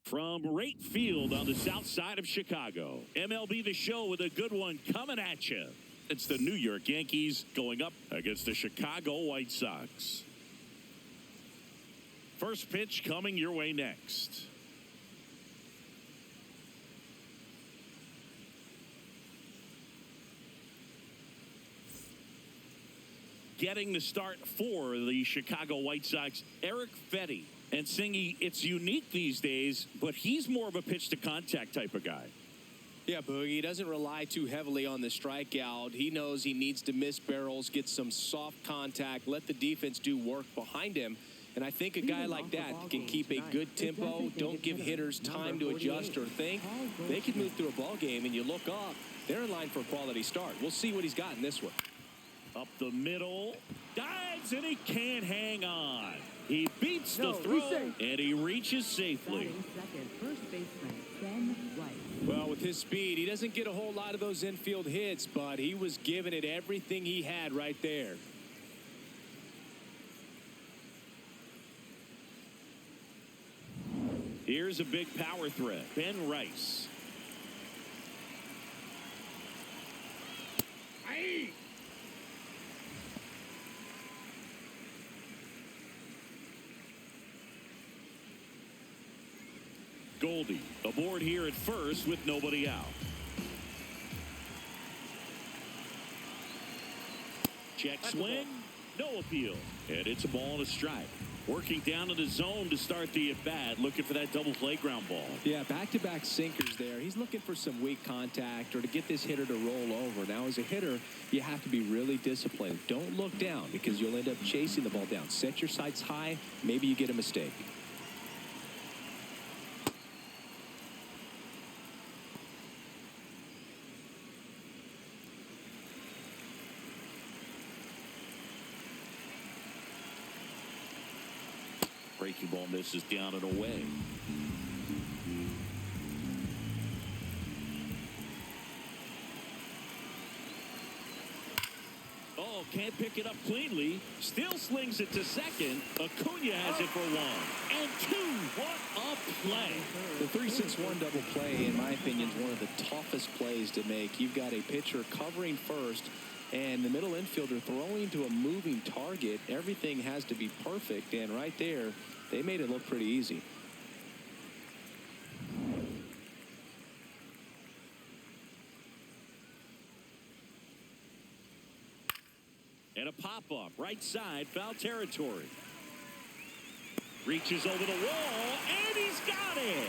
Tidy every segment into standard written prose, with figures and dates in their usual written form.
From right field on the south side of Chicago, MLB The Show with a good one coming at you. It's the New York Yankees going up against the Chicago White Sox. First pitch coming your way next. Getting the start for the Chicago White Sox, Eric Fetty. And Singy, it's unique these days, but he's more of a pitch-to-contact type of guy. Yeah, Boogie, he doesn't rely too heavily on the strikeout. He knows he needs to miss barrels, get some soft contact, let the defense do work behind him. And I think a guy like that can keep a good tempo, don't give hitters time to adjust or think. They can move through a ball game, and you look up, they're in line for a quality start. We'll see what he's got in this one. Up the middle, dives, and he can't hang on. He beats the throw, and he reaches safely. Well, with his speed, he doesn't get a whole lot of those infield hits, but he was giving it everything he had right there. Here's a big power threat, Ben Rice. Aye. Goldie aboard here at first with nobody out. Check swing, no appeal, and it's a ball and a strike. Working down in the zone to start the at-bat, looking for that double play ground ball. Yeah, back-to-back sinkers there. He's looking for some weak contact or to get this hitter to roll over. Now, as a hitter, you have to be really disciplined. Don't look down because you'll end up chasing the ball down. Set your sights high. Maybe you get a mistake. Breaking ball misses down and away. Oh, can't pick it up cleanly. Still slings it to second. Acuna has it for one. And two. What a play. The 3-6-1 double play, in my opinion, is one of the toughest plays to make. You've got a pitcher covering first, and the middle infielder throwing to a moving target. Everything has to be perfect, and right there, they made it look pretty easy. And a pop-up, right side, foul territory. Reaches over the wall, and he's got it.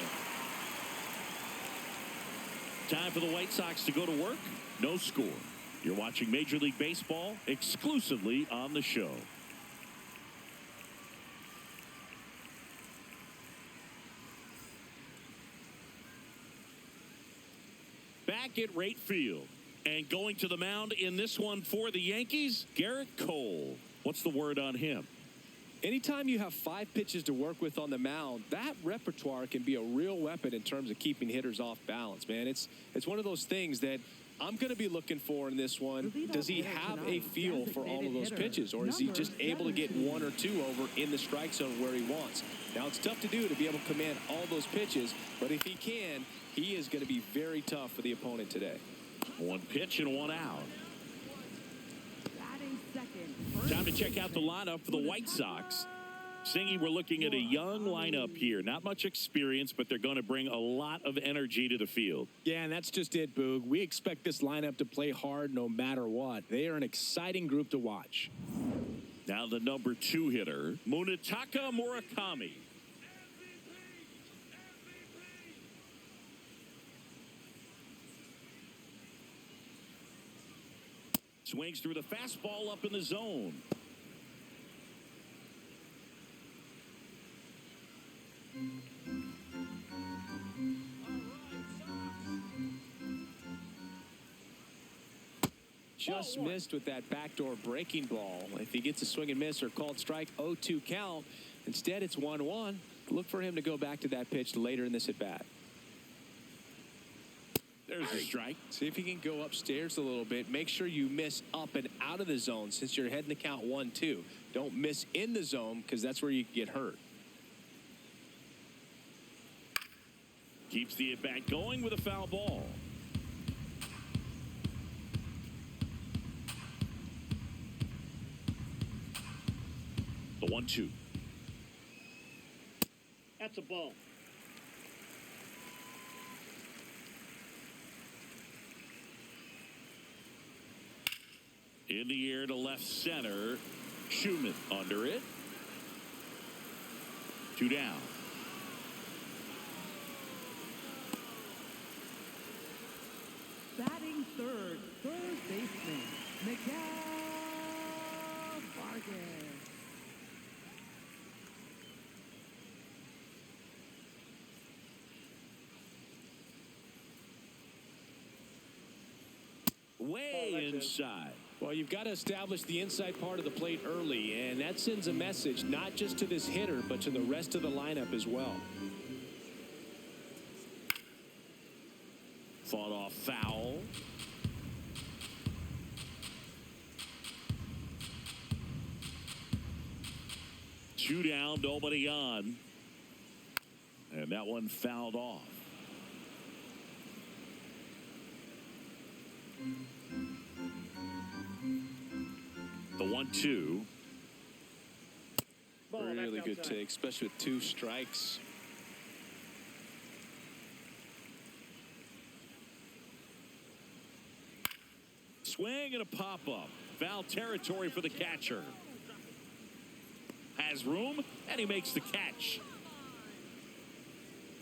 Time for the White Sox to go to work. No score. You're watching Major League Baseball exclusively on the show. Back at right field. And going to the mound in this one for the Yankees, Garrett Cole. What's the word on him? Anytime you have 5 pitches to work with on the mound, that repertoire can be a real weapon in terms of keeping hitters off balance, man. It's one of those things that I'm going to be looking for in this one. Does he have a feel for all of those pitches, or is he just able to get 1 or 2 over in the strike zone where he wants? Now, it's tough to do to be able to command all those pitches, but if he can, he is going to be very tough for the opponent today. 1 pitch and 1 out. Time to check out the lineup for the White Sox. Singy, we're looking at a young lineup here. Not much experience, but they're going to bring a lot of energy to the field. Yeah, and that's just it, Boog. We expect this lineup to play hard no matter what. They are an exciting group to watch. Now the number 2 hitter, Munetaka Murakami. Swings through the fastball up in the zone. Just missed with that backdoor breaking ball. If he gets a swing and miss or called strike, 0-2 count. Instead, it's 1-1. Look for him to go back to that pitch later in this at-bat. There's a strike. See if you can go upstairs a little bit. Make sure you miss up and out of the zone since you're heading to count 1-2. Don't miss in the zone because that's where you get hurt. Keeps the at-bat going with a foul ball. The 1-2. That's a ball. In the air to left center. Schumann under it. 2 down. Batting third baseman, Miguel Vargas. Way inside. Well, you've got to establish the inside part of the plate early, and that sends a message not just to this hitter, but to the rest of the lineup as well. Fought off foul. Two down, nobody on. And that one fouled off. The 1-2. Really good take, especially with 2 strikes. Swing and a pop-up. Foul territory for the catcher. Has room, and he makes the catch.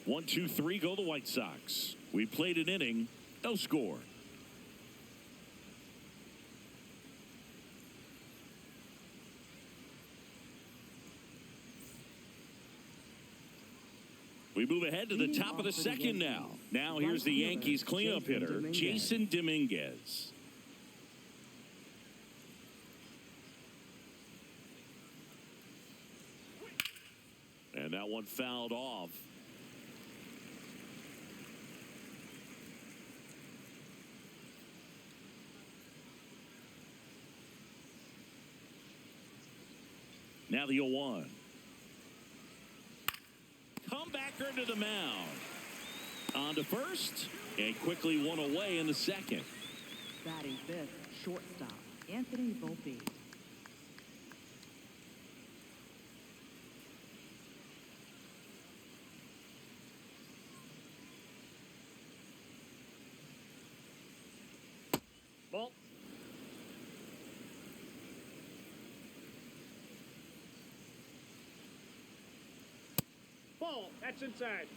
1-2-3 go the White Sox. We played an inning, no score. We move ahead to the top of the second now. Now here's the Yankees cleanup hitter, Jason Dominguez. And that one fouled off. Now the 0-1. Comebacker to the mound. On to first, and quickly one away in the second. Batting fifth, shortstop, Anthony Volpe. Ball. Ball. That's inside.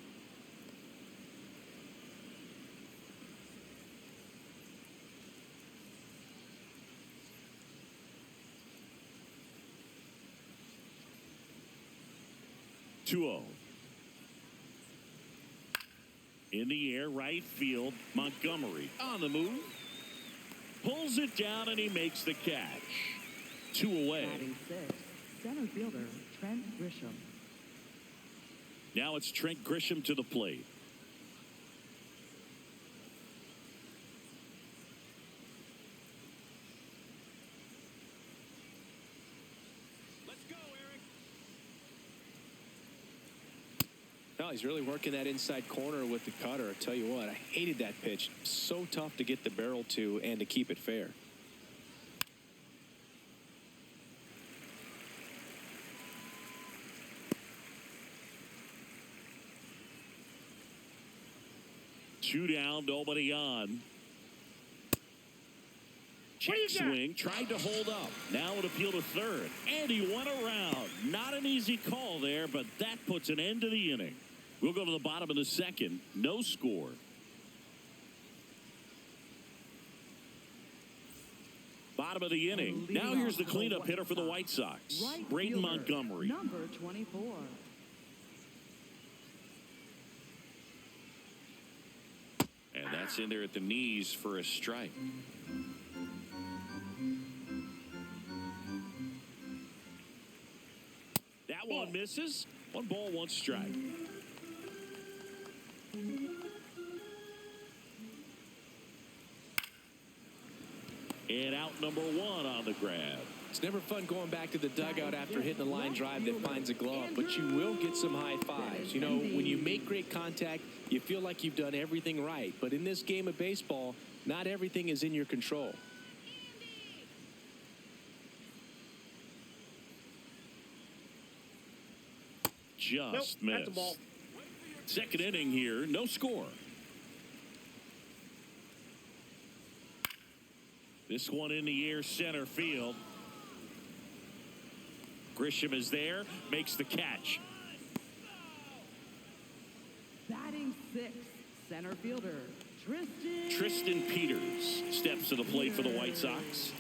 Two-0. In the air, right field. Montgomery on the move. Pulls it down, and he makes the catch. 2 away. Batting sixth, center fielder, Trent Grisham. Now it's Trent Grisham to the plate. Let's go, Eric. Well, he's really working that inside corner with the cutter. I tell you what, I hated that pitch. So tough to get the barrel to and to keep it fair. Two down, nobody on. Check swing, tried to hold up. Now an appeal to third, and he went around. Not an easy call there, but that puts an end to the inning. We'll go to the bottom of the second. No score. Bottom of the inning. Now here's the cleanup hitter for the White Sox, Braden Montgomery. Number 24. And that's in there at the knees for a strike. That one misses. 1 ball, 1 strike. And out number 1 on the grab. It's never fun going back to the dugout after hitting a line drive that finds a glove, but you will get some high fives. You know, when you make great contact, you feel like you've done everything right. But in this game of baseball, not everything is in your control. Just Nope, that's a ball. missed. Second inning here, no score. This one in the air, center field. Grisham is there, makes the catch. Batting sixth, center fielder, Tristan Peters steps to the plate for the White Sox.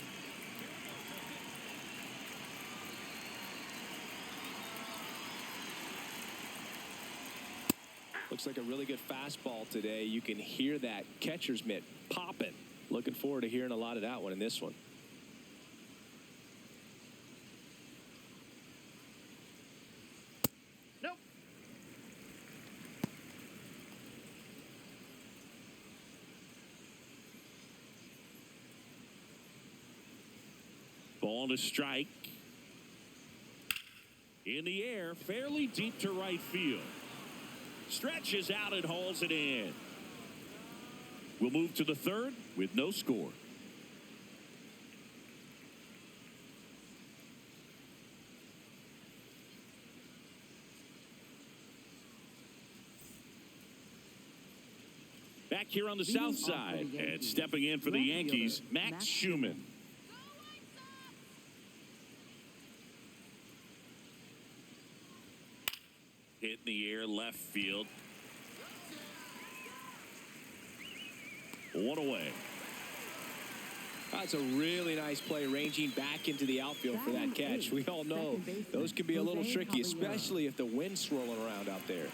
Looks like a really good fastball today. You can hear that catcher's mitt popping. Looking forward to hearing a lot of that one in this one. Nope. Ball to strike. In the air, fairly deep to right field. Stretches out and hauls it in. We'll move to the third with no score. Back here on the south side, and stepping in for the Yankees, Max Schumann. Hit in the air, left field. One away. That's a really nice play, ranging back into the outfield for that catch. We all know those can be a little tricky, especially if the wind's swirling around out there.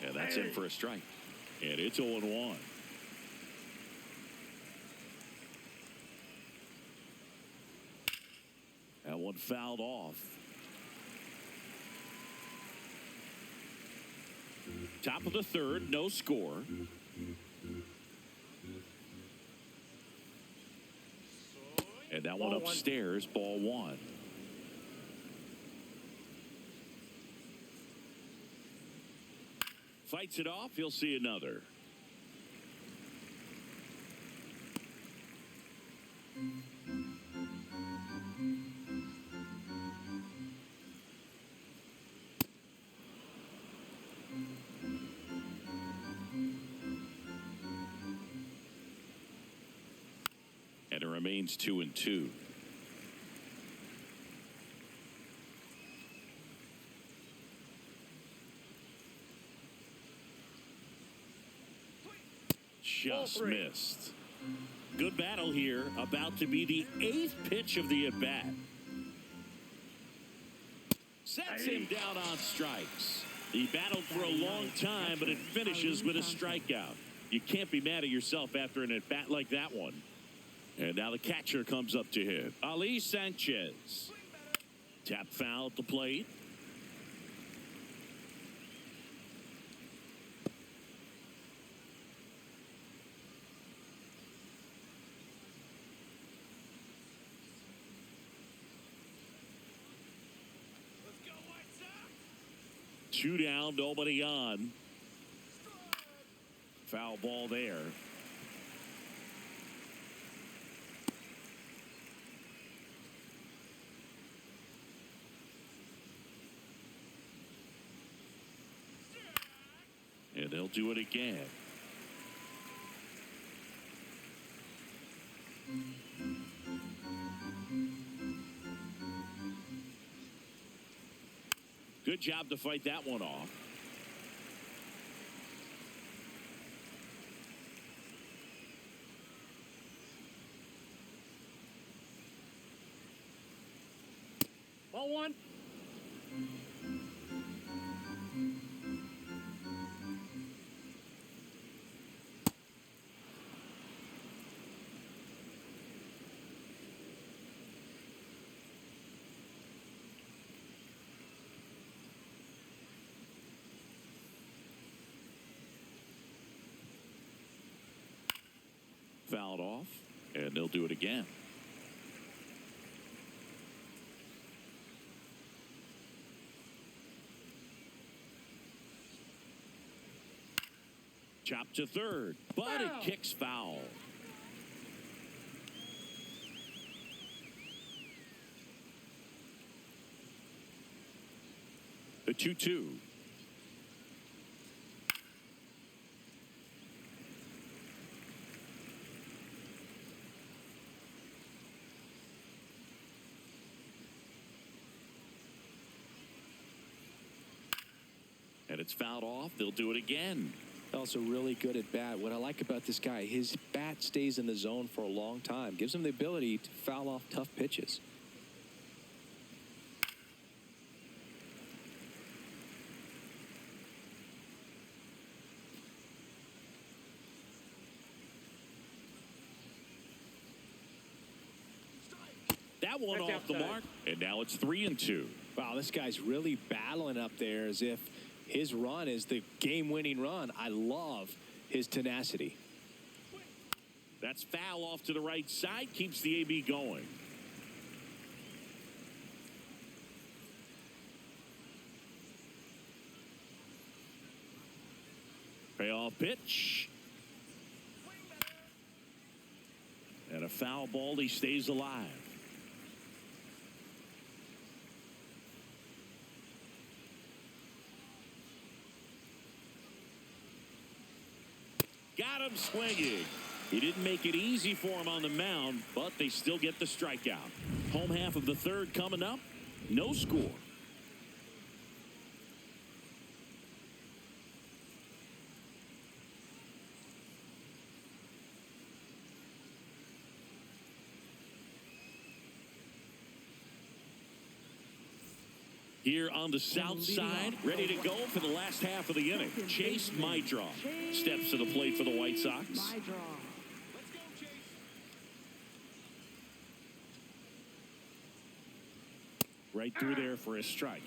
And that's in for a strike. And it's 0-1. That one fouled off. Top of the third, no score. And that one upstairs, ball one. Fights it off, he'll see another. And it remains 2-2. Just missed. Good battle here. About to be the 8th pitch of the at-bat. Sets him down on strikes. He battled for a long time, but it finishes with a strikeout. You can't be mad at yourself after an at-bat like that one. And now the catcher comes up to hit. Ali Sanchez. Tap foul at the plate. Two down, nobody on. Foul ball there. And they'll do it again. Good job to fight that one off. Ball one. fouled off, and they'll do it again. Chop to third, but it kicks foul. The 2-2. And it's fouled off. They'll do it again. Also really good at bat. What I like about this guy, his bat stays in the zone for a long time. Gives him the ability to foul off tough pitches. That one That's off the outside. mark. And now it's 3-2. Wow, this guy's really battling up there as if his run is the game-winning run. I love his tenacity. That's foul off to the right side. Keeps the AB going. Payoff pitch. And a foul ball. He stays alive. Got him swinging. He didn't make it easy for him on the mound, but they still get the strikeout. Home half of the third coming up. No score. Here on the south side, ready to go for the last half of the inning. Chase Mydra steps to the plate for the White Sox. Right through there for a strike.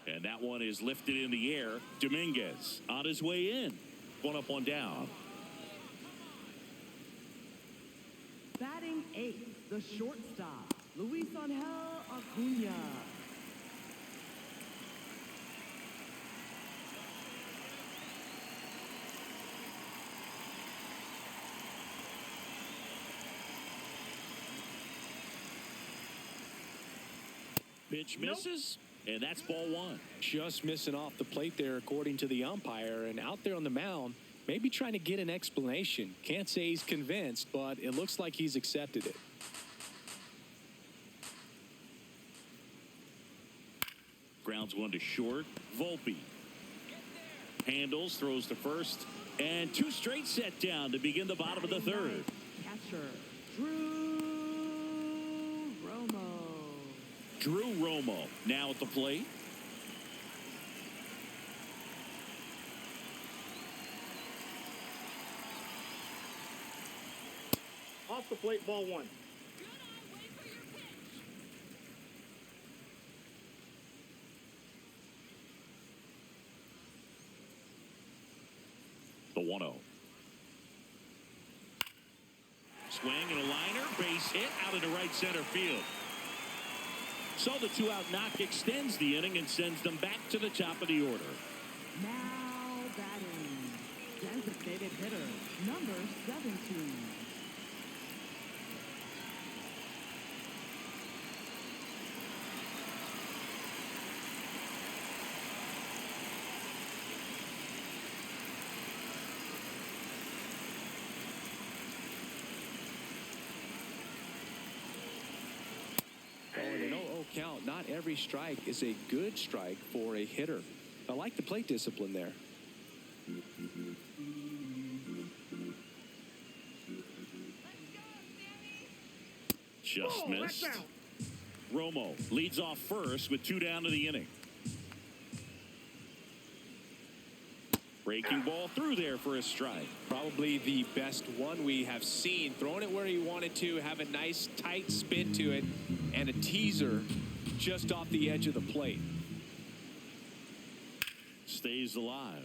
And that one is lifted in the air. Dominguez on his way in. One up, one down. Batting eighth, the shortstop, Luis Angel Acuna. Pitch misses, and that's ball one. Just missing off the plate there, according to the umpire. And out there on the mound, maybe trying to get an explanation. Can't say he's convinced, but it looks like he's accepted it. Grounds one to short. Volpe handles, throws to first, and two straight set down to begin the bottom of the third. Catcher, Drew Romo. Drew Romo now at the plate. Off the plate, ball one. The 1-0. Swing and a liner, base hit out into right center field. So the two-out knock extends the inning and sends them back to the top of the order. Now batting, designated hitter, number 17. An 0-0 count. Not every strike is a good strike for a hitter. I like the plate discipline there. Just missed. Romo leads off first with two down to the inning. Breaking ball through there for a strike. Probably the best one we have seen. Throwing it where he wanted to, have a nice tight spin to it, and a teaser just off the edge of the plate. stays alive.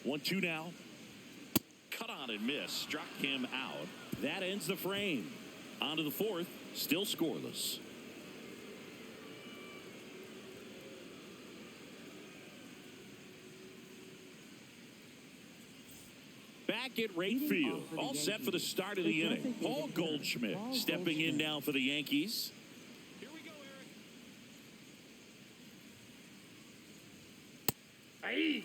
One, two now. Cut on and miss. Struck him out. That ends the frame. On to the fourth. Still scoreless. Back at right field. All set for the start of the inning. Paul Goldschmidt stepping in now for the Yankees. Here we go, Eric. Aye.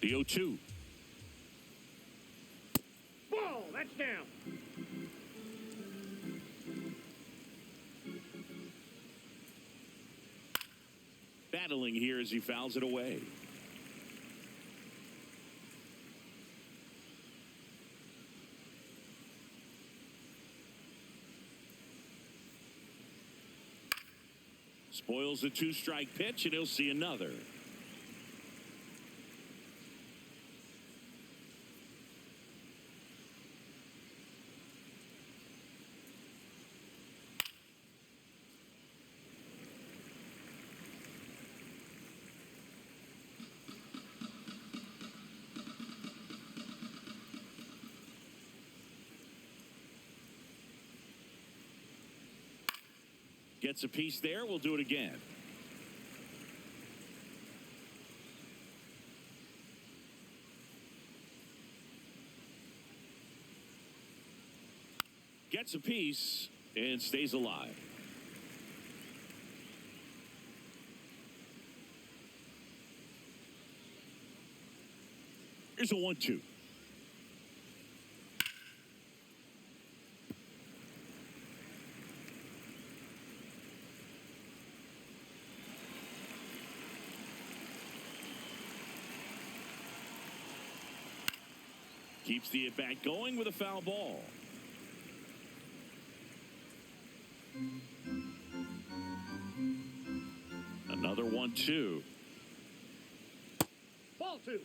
The 0-2. Ball, that's down. Battling here as he fouls it away. Spoils the two-strike pitch, and he'll see another. Gets a piece there. We'll do it again. Gets a piece and stays alive. Here's a 1-2. Keeps the at-bat going with a foul ball. Another 1-2. Ball two.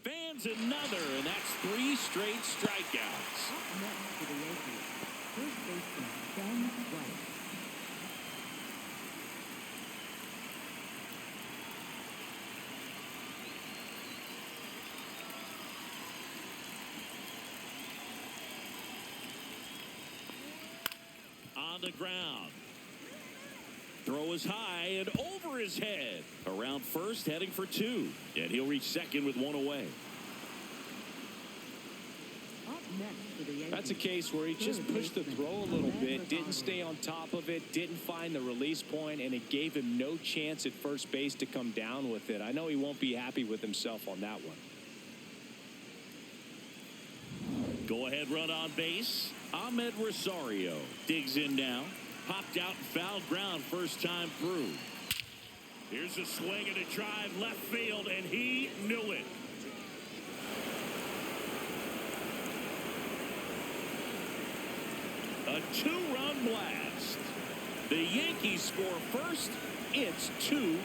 Fans another, and that's 3 straight strikeouts. Up next for the Yankees, first baseman Ben White. On the ground. Throw is high and over his head. Around first, heading for 2. And he'll reach second with 1 away. Up next for the Yankees. That's a case where he just pushed the throw a little bit, didn't stay on top of it, didn't find the release point, and it gave him no chance at first base to come down with it. I know he won't be happy with himself on that one. Go ahead run on base. Ahmed Rosario digs in now. Popped out and foul ground first time through. Here's a swing and a drive left field, and he knew it. A 2-run blast. The Yankees score first. It's 2-0.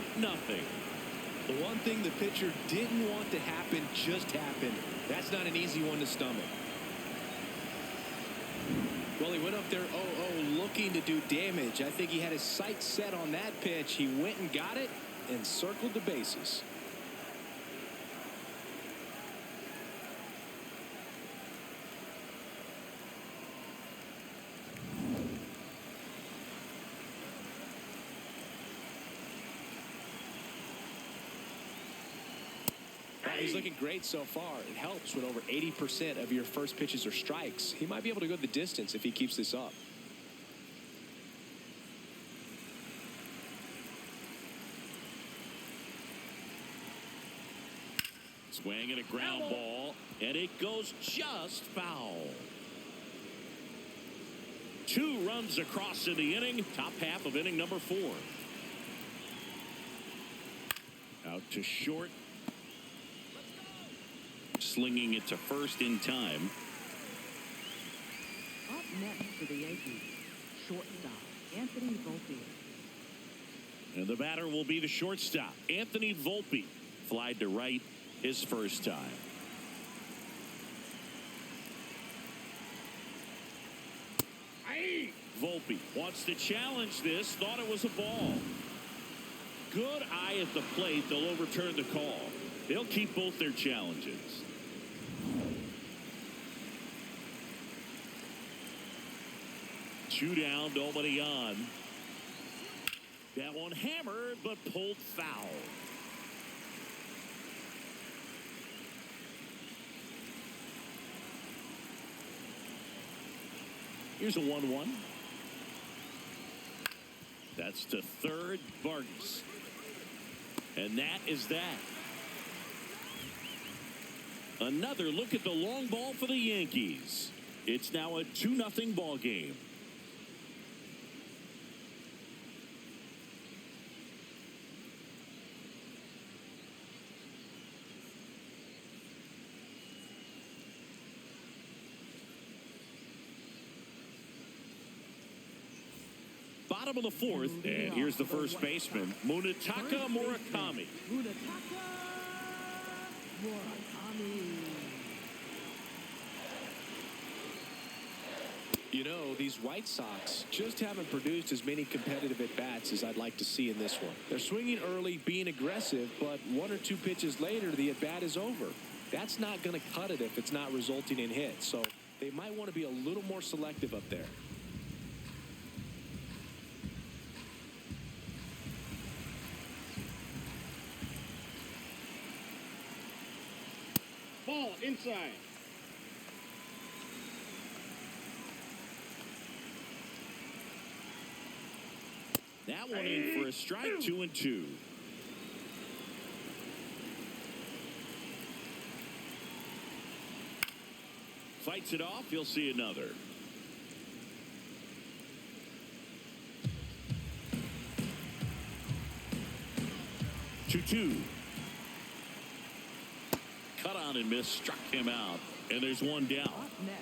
The one thing the pitcher didn't want to happen just happened. That's not an easy one to stomach. Well, he went up there 0-0 looking to do damage. I think he had his sights set on that pitch. He went and got it and circled the bases. He's looking great so far. It helps when over 80% of your first pitches are strikes. He might be able to go the distance if he keeps this up. Swing and a ground ball, and it goes just foul. 2 runs across in the inning. Top half of inning number 4. Out to short. Slinging it to first in time. Up next for the Yankees, shortstop Anthony Volpe. And the batter will be the shortstop, Anthony Volpe. Flied to right his first time. Volpe wants to challenge this. Thought it was a ball. Good eye at the plate. They'll overturn the call. They'll keep both their challenges. Two down, nobody on. That one hammered, but pulled foul. Here's a 1-1. That's to third, Vargas. And that is that. Another look at the long ball for the Yankees. It's now a 2-0 ball game. Bottom of the 4th, and here's the first baseman, Munetaka Murakami. Munetaka Murakami. You know, these White Sox just haven't produced as many competitive at-bats as I'd like to see in this one. They're swinging early, being aggressive, but 1 or 2 pitches later, the at-bat is over. That's not going to cut it if it's not resulting in hits, so they might want to be a little more selective up there. Ball inside. That one in for a strike, 2-2. Fights it off. You'll see another. Two. Cut on and miss, struck him out, and there's one down.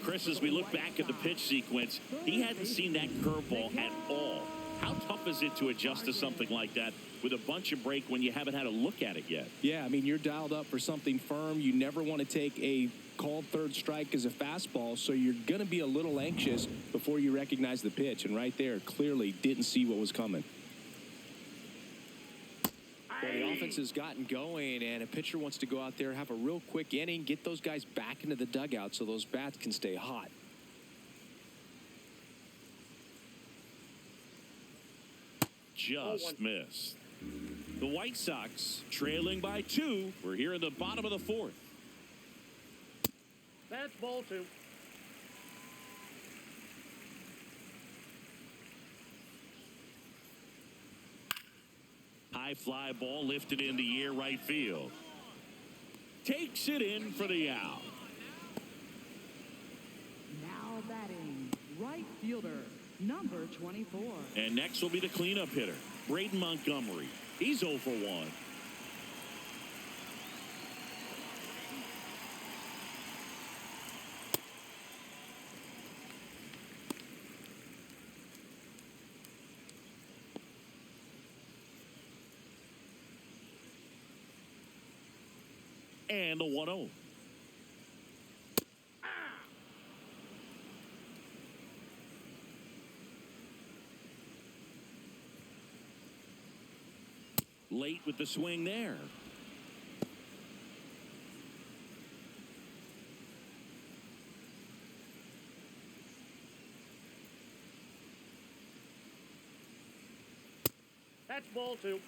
Chris, as we look back at the pitch sequence, he hadn't seen that curveball at all. How tough is it to adjust to something like that with a bunch of break when you haven't had a look at it yet? Yeah, I mean, you're dialed up for something firm. You never want to take a called third strike as a fastball, so you're going to be a little anxious before you recognize the pitch, and right there, clearly didn't see what was coming. Well, the offense has gotten going, and a pitcher wants to go out there, have a real quick inning, get those guys back into the dugout so those bats can stay hot. Just missed. The White Sox trailing by 2. We're here in the bottom of the 4th. That's ball 2. High fly ball lifted in the air, right field. Takes it in for the out. Now batting, right fielder, number 24. And next will be the cleanup hitter, Braden Montgomery. He's 0 for 1. And the 1-0. Late with the swing there. That's ball 2.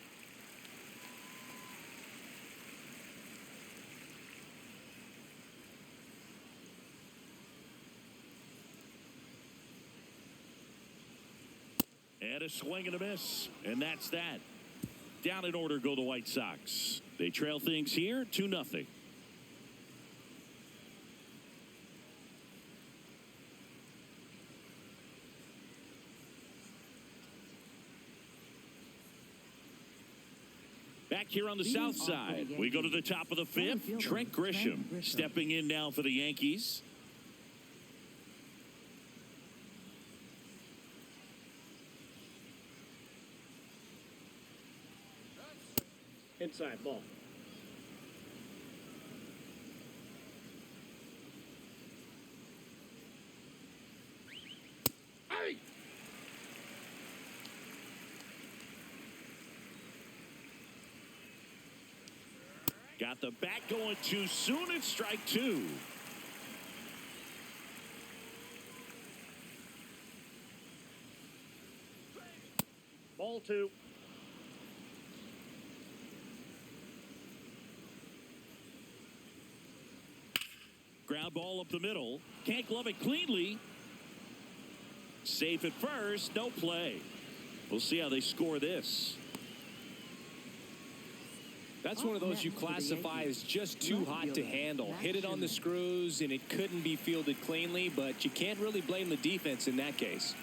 And a swing and a miss. And that's that. Down in order go the White Sox. They trail things here 2-0. Back here on the south side, we go to the top of the fifth. Trent Grisham stepping in now for the Yankees. Inside ball. Hey! Got the bat going too soon. It's strike two. Ball two. Ground ball up the middle. Can't glove it cleanly. Safe at first. No play. We'll see how they score this. That's one of those you classify as just too hot to handle. Hit it on the screws, and it couldn't be fielded cleanly, but you can't really blame the defense in that case.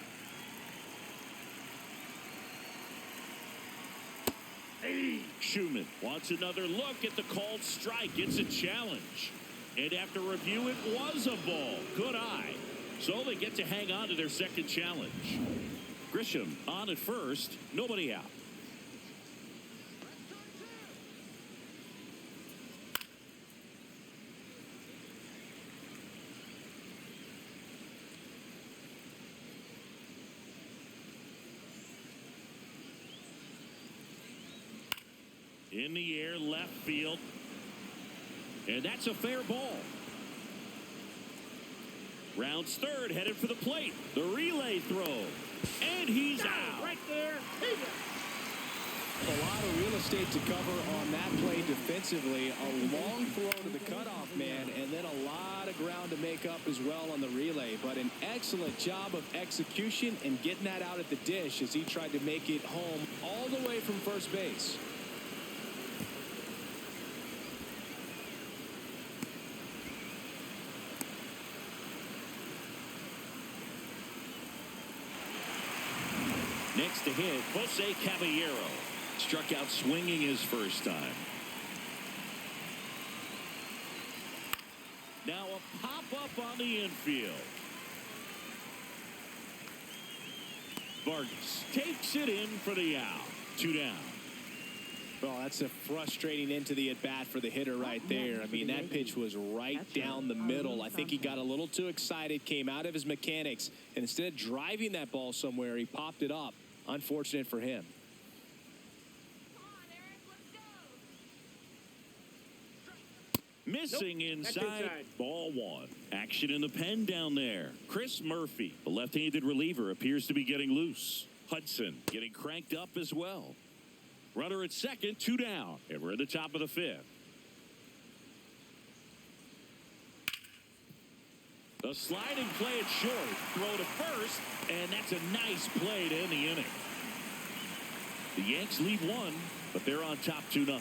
Hey, Schumann wants another look at the called strike. It's a challenge. And after review, it was a ball. Good eye. So they get to hang on to their second challenge. Grisham on at first. Nobody out. In the air, left field. And that's a fair ball. Rounds third, headed for the plate. The relay throw. And he's out. Right there. A lot of real estate to cover on that play defensively. A long throw to the cutoff man, and then a lot of ground to make up as well on the relay. But an excellent job of execution and getting that out at the dish as he tried to make it home all the way from first base. Next to hit, Jose Caballero. Struck out swinging his first time. Now a pop-up on the infield. Vargas takes it in for the out. 2 down. Well, that's a frustrating end to the at-bat for the hitter right there. I mean, that pitch was right down the middle. I think he got a little too excited, came out of his mechanics, and instead of driving that ball somewhere, he popped it up. Unfortunate for him. Missing inside. Ball one. Action in the pen down there. Chris Murphy, the left-handed reliever, appears to be getting loose. Hudson getting cranked up as well. Runner at second, 2 down. And we're at the top of the fifth. The sliding play at short. Throw to first. And that's a nice play to end the inning. The Yanks lead 1, but they're on top 2-0.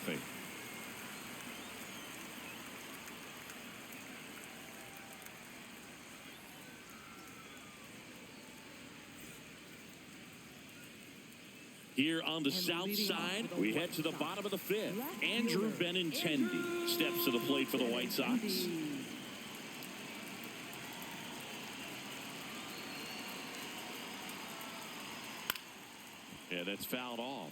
Here on the south side, we head to the bottom of the fifth. Andrew Benintendi steps to the plate for the White Sox. Yeah, that's fouled off.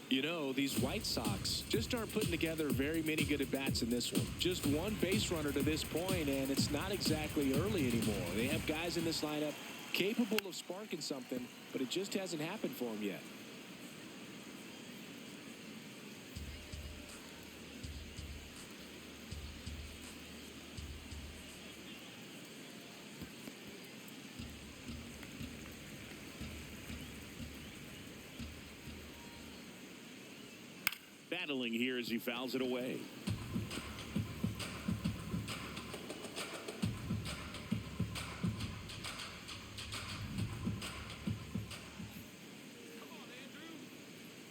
You know, these White Sox just aren't putting together very many good at-bats in this one. Just one base runner to this point, and it's not exactly early anymore. They have guys in this lineup capable of sparking something, but it just hasn't happened for them yet. Battling here as he fouls it away.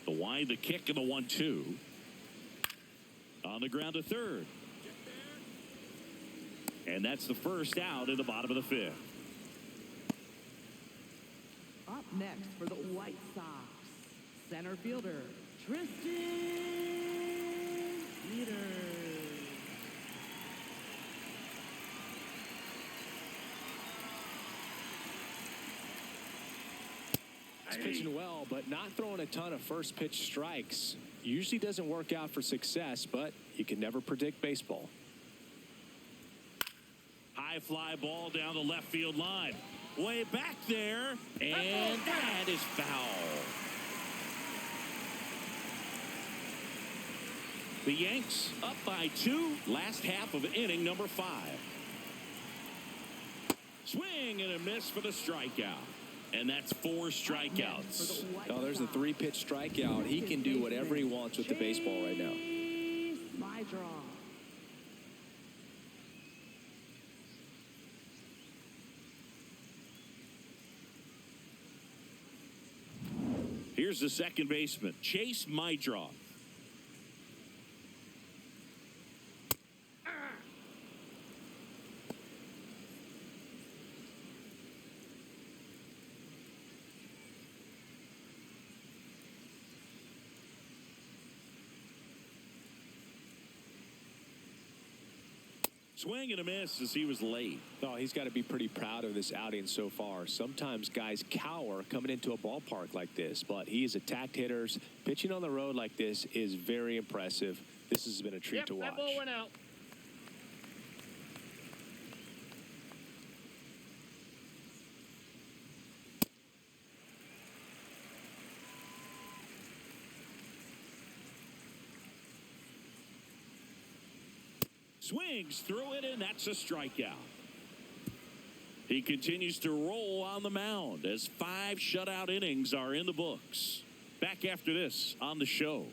The wide, the kick, and the 1-2. On the ground to third. And that's the first out in the bottom of the fifth. Up next for the White Sox, center fielder Tristan Eaters. He's pitching well, but not throwing a ton of first pitch strikes. Usually doesn't work out for success, but you can never predict baseball. High fly ball down the left field line. Way back there, and that is foul. The Yanks up by 2, last half of inning number 5. Swing and a miss for the strikeout. And that's 4 strikeouts. Oh, there's a 3-pitch strikeout. He can do whatever he wants with the baseball right now. My draw. Here's the second baseman, Chase Mydroff. Swing and a miss as he was late. Oh, he's got to be pretty proud of this outing so far. Sometimes guys cower coming into a ballpark like this, but he has attacked hitters. Pitching on the road like this is very impressive. This has been a treat to watch. That ball went out. Swings through it, and that's a strikeout. He continues to roll on the mound as 5 shutout innings are in the books. Back after this on the show.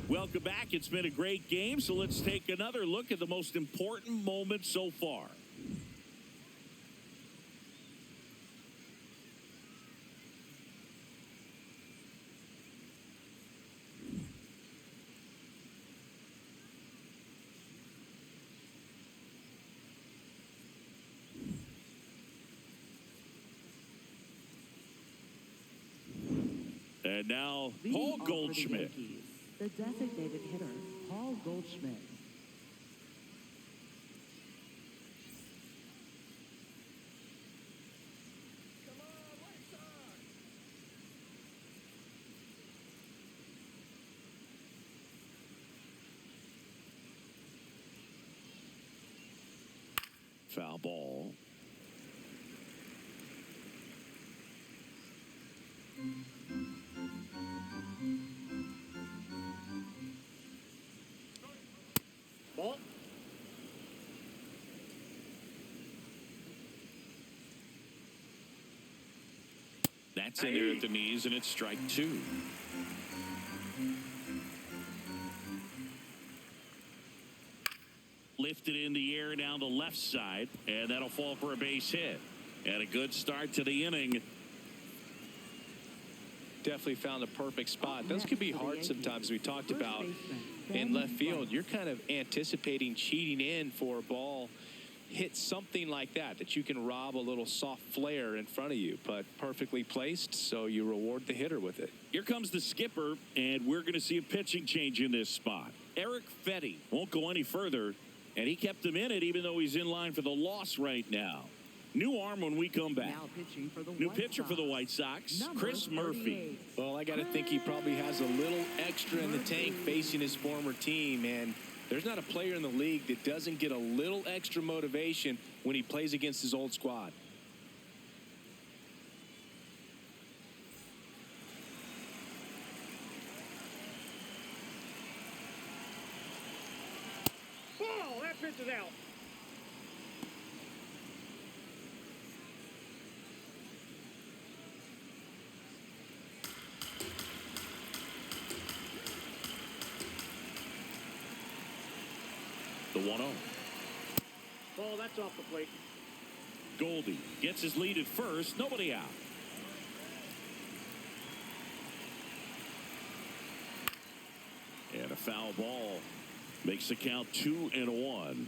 Welcome back. It's been a great game, so let's take another look at the most important moment so far. And now, Paul Goldschmidt. The designated hitter, Paul Goldschmidt. Foul ball. Ball. That's in there at the knees, and it's strike 2. Lifted in the air down the left side, and that'll fall for a base hit. And a good start to the inning. Definitely found a perfect spot. Those can be hard sometimes. We talked about in left field. You're kind of anticipating cheating in for a ball. Hit something like that you can rob a little soft flare in front of you, but perfectly placed, so you reward the hitter with it. Here comes the skipper, and we're going to see a pitching change in this spot. Eric Fetty won't go any further, and he kept him in it even though he's in line for the loss right now. New arm when we come back. New pitcher for the White Sox, Chris Murphy. Well, I got to think he probably has a little extra in the tank facing his former team, and there's not a player in the league that doesn't get a little extra motivation when he plays against his old squad. Ball. That pitch is out. The 1-0. Ball. That's off the plate. Goldie gets his lead at first. Nobody out. And a foul ball makes the count 2-1.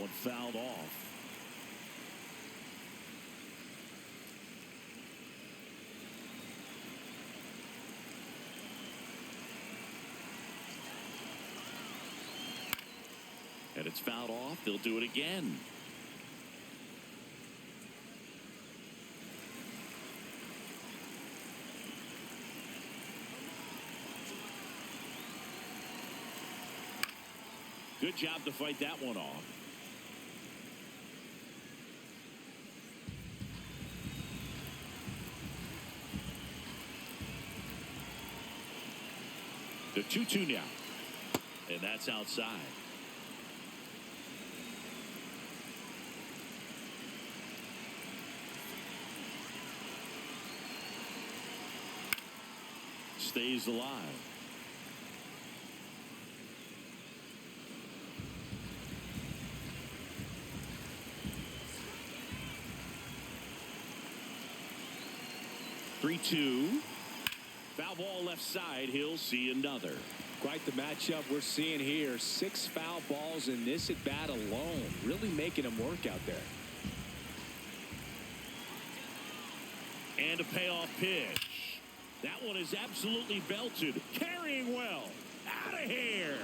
one fouled off. And it's fouled off. They'll do it again. Good job to fight that one off. The 2-2 now. And that's outside. Stays alive. Three-two. Foul ball left side. He'll see another. Quite the matchup we're seeing here. 6 foul balls in this at bat alone. Really making him work out there. And a payoff pitch. That one is absolutely belted. Carrying well. Out of here.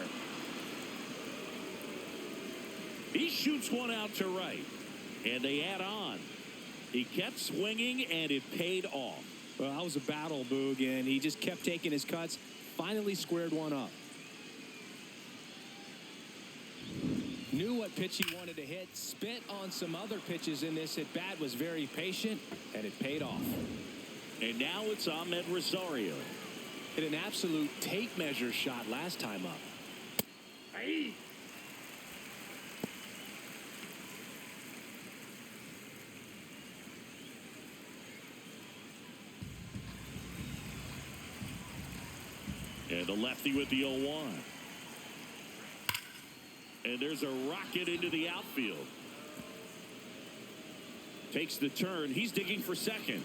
He shoots one out to right. And they add on. He kept swinging, and it paid off. Well, that was a battle, Boog, and he just kept taking his cuts. Finally squared one up. Knew what pitch he wanted to hit. Spit on some other pitches in this at bat. Was very patient, and it paid off. And now it's Ahmed Rosario. Hit an absolute tape measure shot last time up. Hey. And the lefty with the 0-1. And there's a rocket into the outfield. Takes the turn. He's digging for second.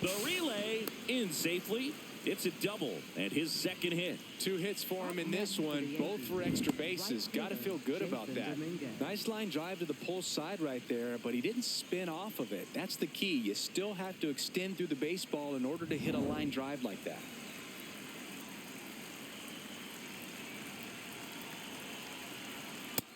The relay in safely. It's a double and his second hit. 2 hits for him in this one, both for extra bases. Got to feel good about that. Nice line drive to the pull side right there, but he didn't spin off of it. That's the key. You still have to extend through the baseball in order to hit a line drive like that.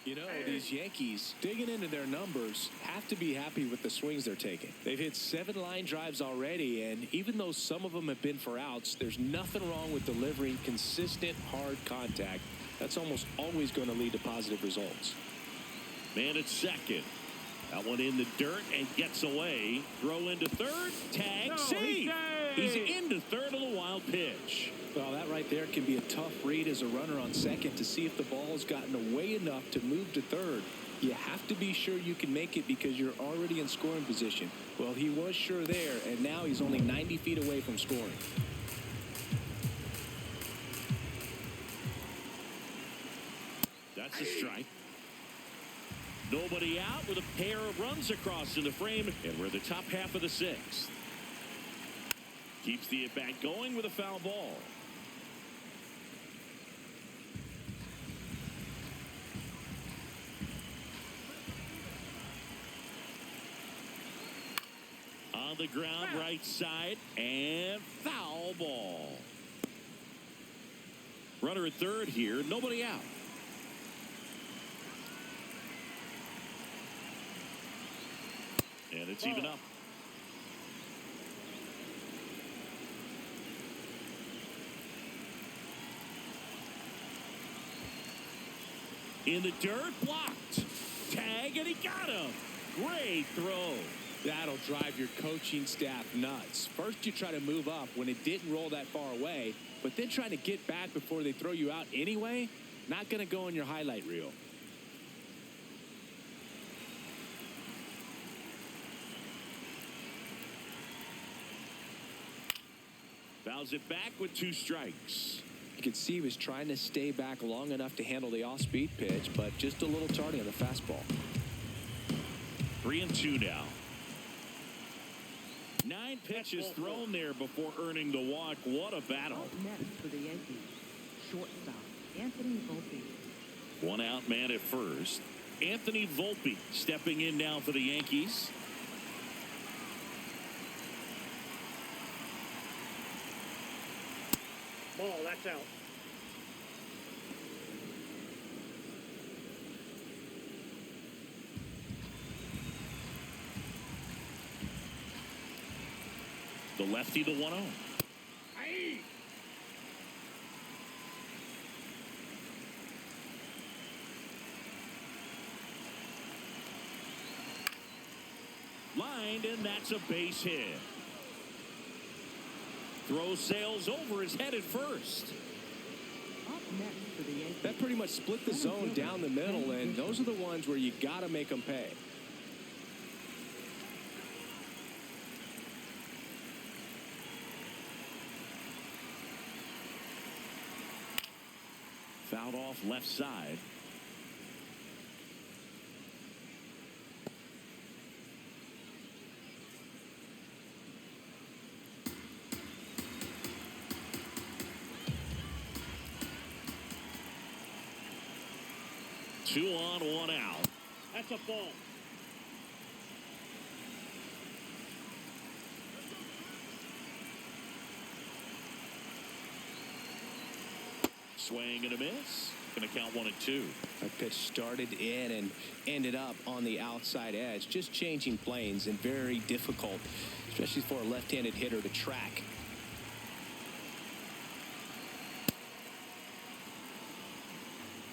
You know, these Yankees, digging into their numbers, have to be happy with the swings they're taking. They've hit 7 line drives already, and even though some of them have been for outs, there's nothing wrong with delivering consistent, hard contact. That's almost always going to lead to positive results. Man at second. That one in the dirt and gets away. Throw into third. Tag. See. He's into third on the wild pitch. Well, that right there can be a tough read as a runner on second to see if the ball's gotten away enough to move to third. You have to be sure you can make it because you're already in scoring position. Well, he was sure there, and now he's only 90 feet away from scoring. That's a strike. Nobody out with a pair of runs across in the frame, and we're the top half of the 6th. Keeps the at-bat going with a foul ball. On the ground, right side, and foul ball. Runner at third here, nobody out. And it's even up. In the dirt, blocked. Tag, and he got him. Great throw. That'll drive your coaching staff nuts. First, you try to move up when it didn't roll that far away, but then trying to get back before they throw you out anyway, not going to go in your highlight reel. Fouls it back with 2 strikes. You could see he was trying to stay back long enough to handle the off-speed pitch, but just a little tardy on the fastball. 3-2 now. 9 pitches thrown there before earning the walk. What a battle. Up next for the Yankees, shortstop Anthony Volpe. 1 out man at first. Anthony Volpe stepping in now for the Yankees. Ball, that's out. The lefty, the 1-0. Aye. Lined, and that's a base hit. Throw sails over his head at first. Up next for the Yankees. That pretty much split the zone down the middle, and those are the ones where you got to make them pay. Fouled off left side. Two on, one out. That's a ball. Swing and a miss. Going to count 1-2. That pitch started in and ended up on the outside edge. Just changing planes and very difficult, especially for a left-handed hitter to track.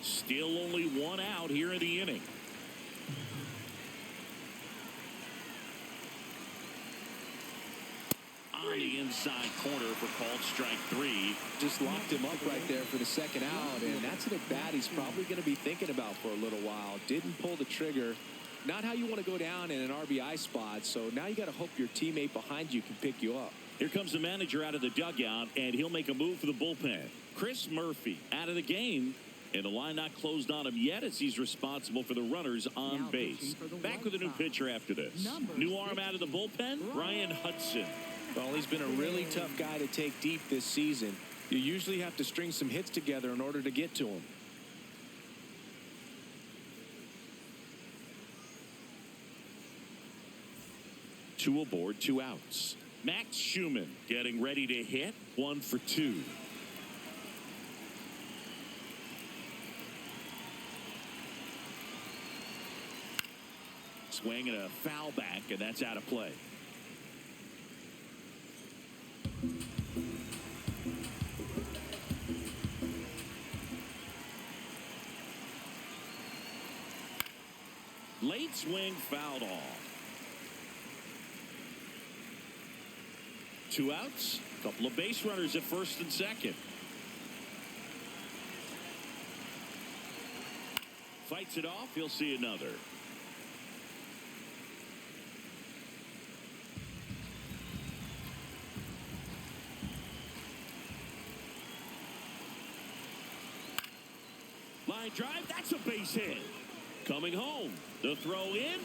Still only one out here in the inning. On the inside corner for called strike 3. Just locked him up right there for the second out, and that's an at-bat he's probably going to be thinking about for a little while. Didn't pull the trigger. Not how you want to go down in an RBI spot, so now you got to hope your teammate behind you can pick you up. Here comes the manager out of the dugout, and he'll make a move for the bullpen. Chris Murphy out of the game. And the line not closed on him yet as he's responsible for the runners on Now base. Back with a new pitcher after this. New arm out of the bullpen, Brian Hudson. Well, he's been a really tough guy to take deep this season. You usually have to string some hits together in order to get to him. Two aboard, two outs. Max Schumann getting ready to hit. 1 for 2. Swing and a foul back, and that's out of play. Late swing fouled off. 2 outs. Couple of base runners at first and second. Fights it off. He'll see another. Line drive, that's a base hit. Coming home, the throw in.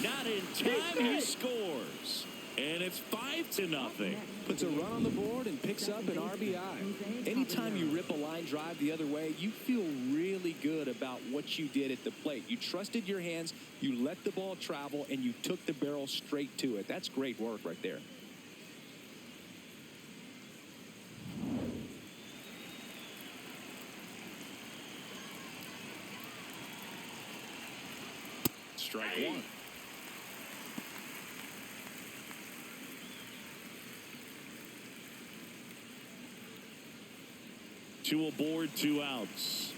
Not in time, he scores. And it's 5-0. Puts a run on the board and picks up an RBI. Anytime you rip a line drive the other way, you feel really good about what you did at the plate. You trusted your hands, you let the ball travel, and you took the barrel straight to it. That's great work right there. Strike 1. Two aboard, 2 outs.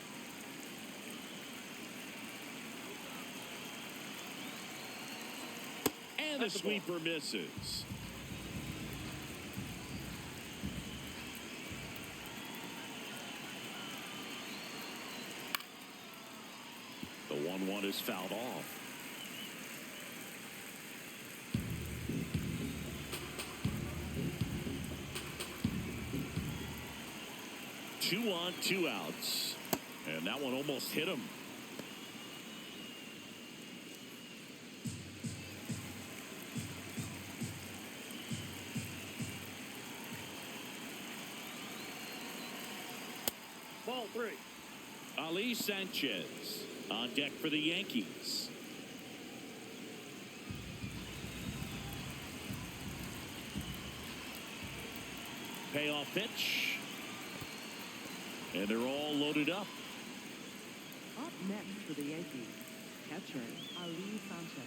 And the sweeper misses. The 1-1 is fouled off. Two on, 2 outs. And that one almost hit him. Ball 3. Ali Sanchez. On deck for the Yankees. Payoff pitch. And they're all loaded up. Up next for the Yankees, catcher Ali Sanchez.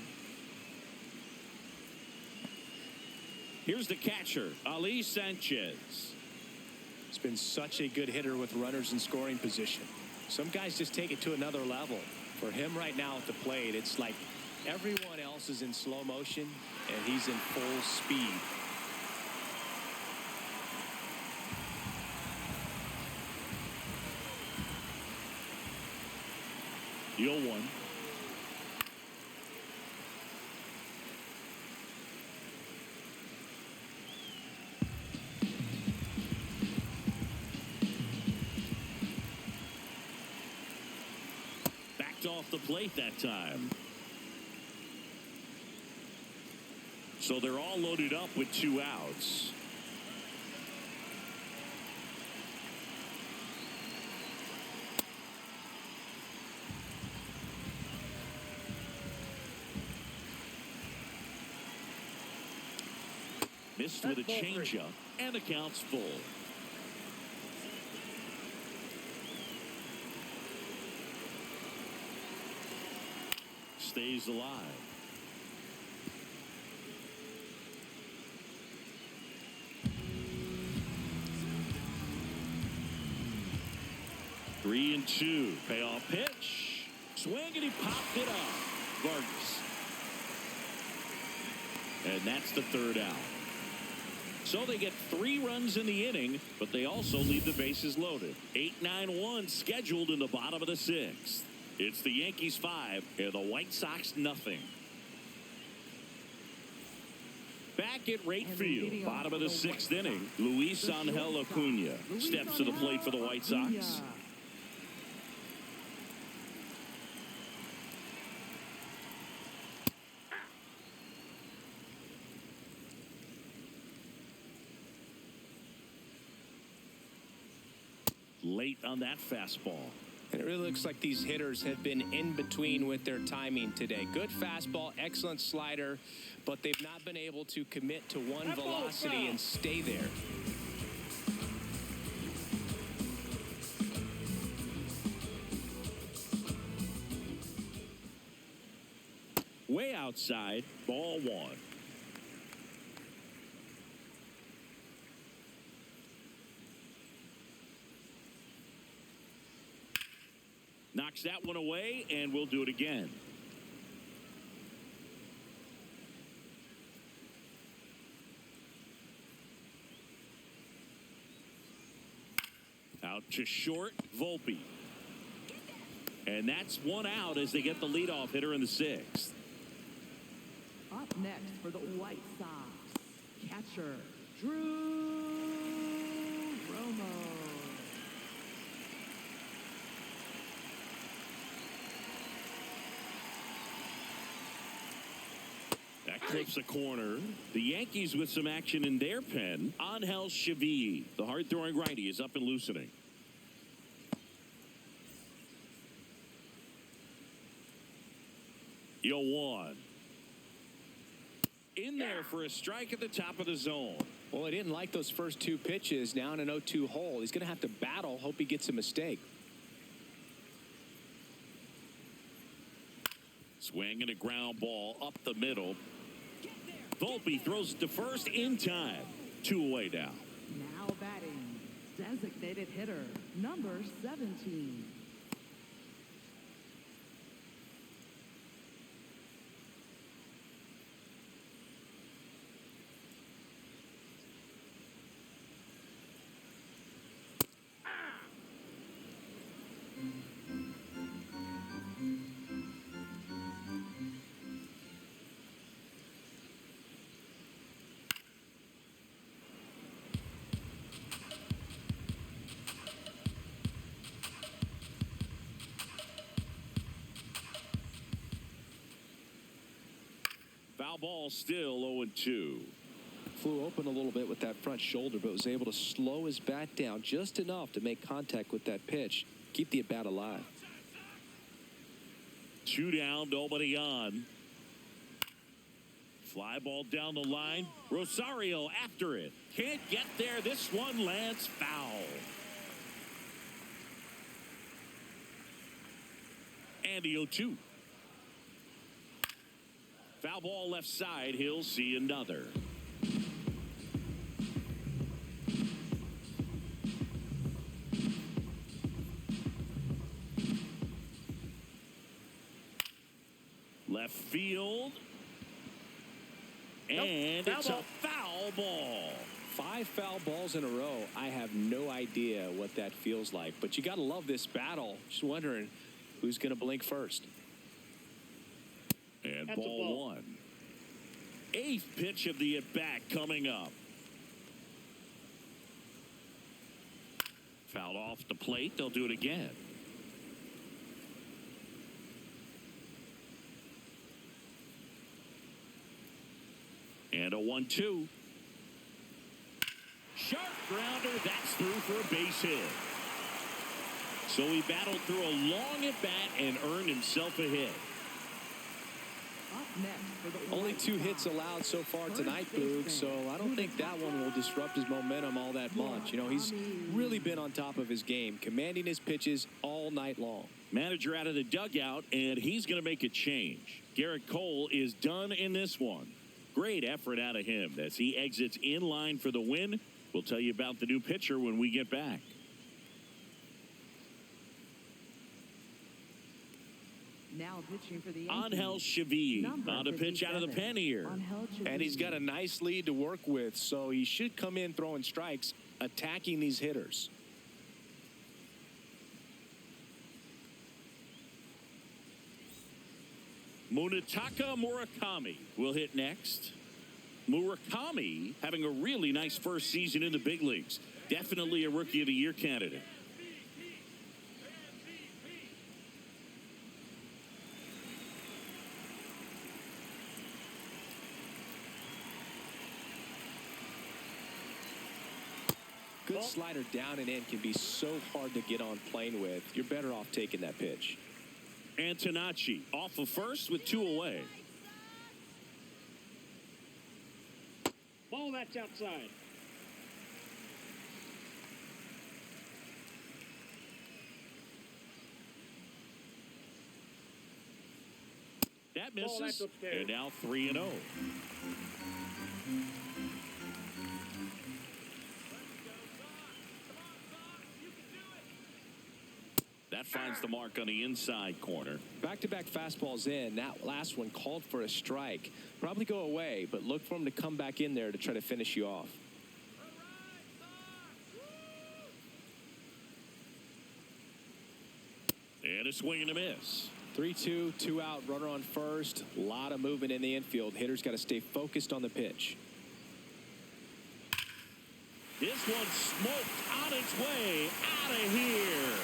Here's the catcher, Ali Sanchez. It's been such a good hitter with runners in scoring position. Some guys just take it to another level. For him right now at the plate, it's like everyone else is in slow motion and he's in full speed. The 0-1. Backed off the plate that time. So they're all loaded up with 2 outs. Missed with a changeup, and the count's full. Stays alive. Three and 2. Payoff pitch. Swing, and he popped it up. Vargas. And that's the 3rd out. So they get 3 runs in the inning, but they also leave the bases loaded. 8-9-1 scheduled in the bottom of the 6th. It's the Yankees 5 and the White Sox nothing. Back at right field, bottom of the 6th inning, Luis Angel Acuna steps to the plate for the White Sox. Late on that fastball. And it really looks like these hitters have been in between with their timing today. Good fastball, excellent slider, but they've not been able to commit to one velocity and stay there. Way outside, ball 1. Knocks that one away, and we'll do it again. Out to short, Volpe. And that's 1 out as they get the leadoff hitter in the 6th. Up next for the White Sox, catcher Drew Romo. That clips a corner. The Yankees with some action in their pen. Angel Chevy, the hard-throwing righty, is up and loosening. Yo, 1. In there for a strike at the top of the zone. Well, he didn't like those first 2 pitches. Now in an 0-2 hole. He's going to have to battle. Hope he gets a mistake. Swing and a ground ball up the middle. Volpe throws it to first in time. 2 away now. Now batting, designated hitter, number 17. Foul ball, still 0-2. Flew open a little bit with that front shoulder, but was able to slow his bat down just enough to make contact with that pitch. Keep the at-bat alive. 2 down, nobody on. Fly ball down the line. Rosario after it. Can't get there. This one lands foul. And the 0-2. Foul ball left side. He'll see another. Left field. And it's a foul ball. 5 foul balls in a row. I have no idea what that feels like. But you got to love this battle. Just wondering who's going to blink first. And ball 1. 8th pitch of the at-bat coming up. Fouled off the plate. They'll do it again. And a 1-2. Sharp grounder. That's through for a base hit. So he battled through a long at bat and earned himself a hit. Up next for the Only White 2 Sox. hits allowed so far tonight, Boog, so I don't think that one will disrupt his momentum all that much. You know, he's really been on top of his game, commanding his pitches all night long. Manager out of the dugout, and he's going to make a change. Garrett Cole is done in this one. Great effort out of him as he exits in line for the win. We'll tell you about the new pitcher when we get back. Now pitching for the Yankees. Angel Chavez Number on a pitch out of the 57, pen here. Angel Chavez. And he's got a nice lead to work with, so he should come in throwing strikes, attacking these hitters. Munetaka Murakami will hit next. Murakami having a really nice first season in the big leagues. Definitely a Rookie of the Year candidate. Good slider down and in can be so hard to get on plane with. You're better off taking that pitch. Antonacci off of first with 2 away. Ball that's outside. That Ball, that's misses. upstairs. And now 3-0. That finds the mark on the inside corner. Back-to-back fastballs in. That last one called for a strike. Probably go away, but look for him to come back in there to try to finish you off. And a swing and a miss. 3-2, 2 out, runner on first. A lot of movement in the infield. Hitter's got to stay focused on the pitch. This one smoked on its way out of here.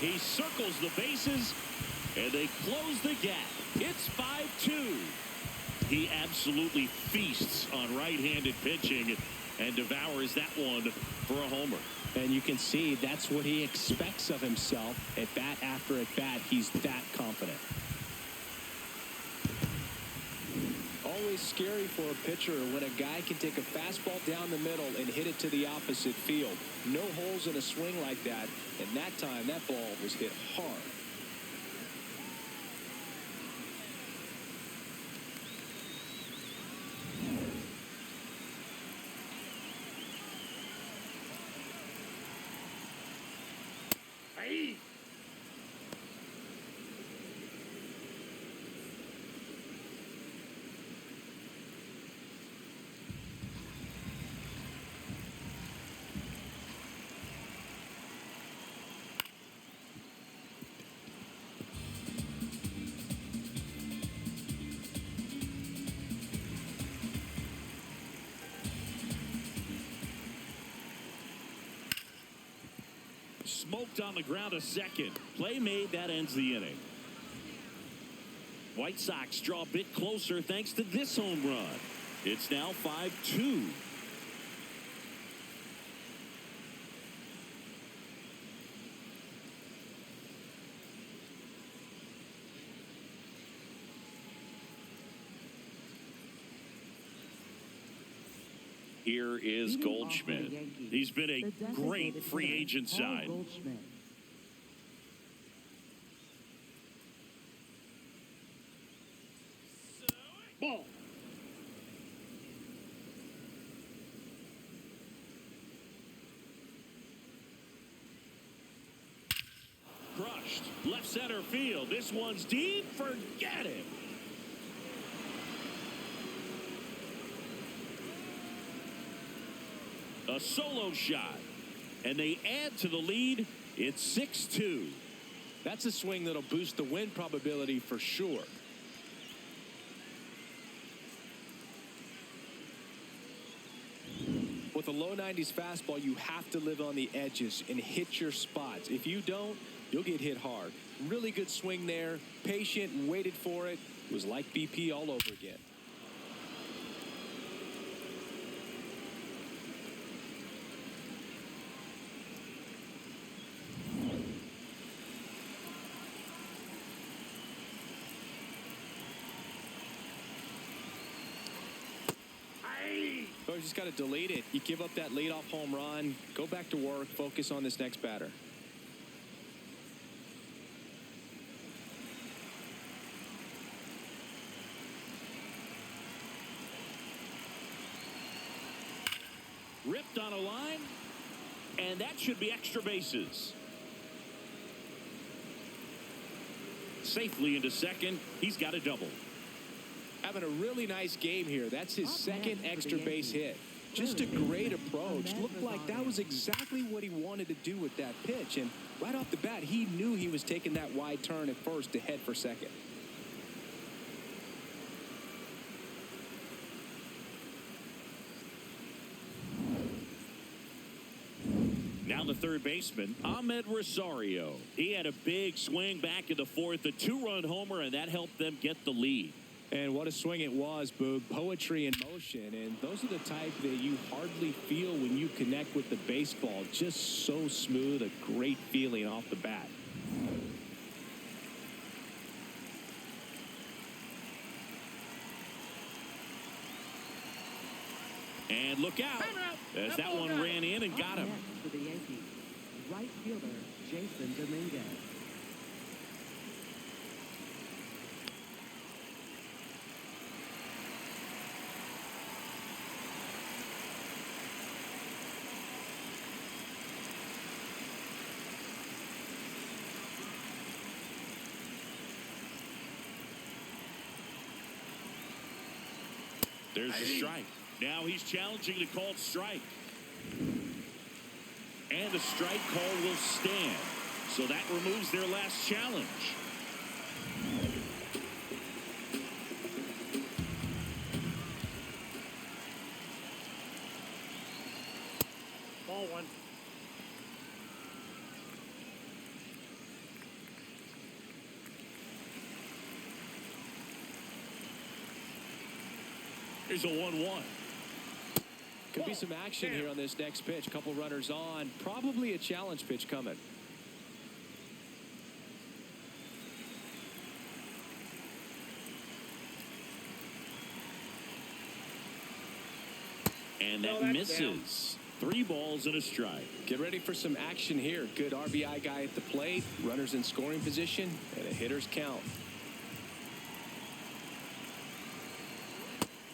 He circles the bases, and they close the gap. It's 5-2. He absolutely feasts on right-handed pitching and devours that one for a homer. And you can see that's what he expects of himself. At bat after at bat, he's that confident. Always scary for a pitcher when a guy can take a fastball down the middle and hit it to the opposite field. No holes in a swing like that. And that time, that ball was hit hard. Hey. Smoked on the ground a second. Play made. That ends the inning. White Sox draw a bit closer thanks to this home run. It's now 5-2. Here is Leading off for the Goldschmidt. Yankees, He's been a the designated great free hitter, agent Paul sign. Goldschmidt. Ball. Crushed. Left center field. This one's deep. Forget it. A solo shot. And they add to the lead. It's 6-2. That's a swing that'll boost the win probability for sure. With a low 90s fastball, you have to live on the edges and hit your spots. If you don't, you'll get hit hard. Really good swing there. Patient and waited for it. It was like BP all over again. Oh, you just got to delete it. You give up that leadoff home run. Go back to work. Focus on this next batter. Ripped on a line. And that should be extra bases. Safely into second. He's got a double. Having a really nice game here. That's his Up second next for extra the base Yankees, hit. Just a great approach. Ahmed Looked like that Rosario. was exactly what he wanted to do with that pitch. And right off the bat, he knew he was taking that wide turn at first to head for second. Now the third baseman, Ahmed Rosario. He had a big swing back in the fourth, a two-run homer, and that helped them get the lead. And what a swing it was, Boog. Poetry in motion. And those are the type that you hardly feel when you connect with the baseball. Just so smooth, a great feeling off the bat. And look out, as that one ran in and got him. Next for the Yankees, right fielder Jason Dominguez. There's the strike. Now he's challenging the called strike. And the strike call will stand. So that removes their last challenge. Ball one. Here's a 1-1. Could be some action here on this next pitch. Couple runners on. Probably a challenge pitch coming. And that that's misses. 3 balls and a strike. Get ready for some action here. Good RBI guy at the plate. Runners in scoring position. And a hitter's count.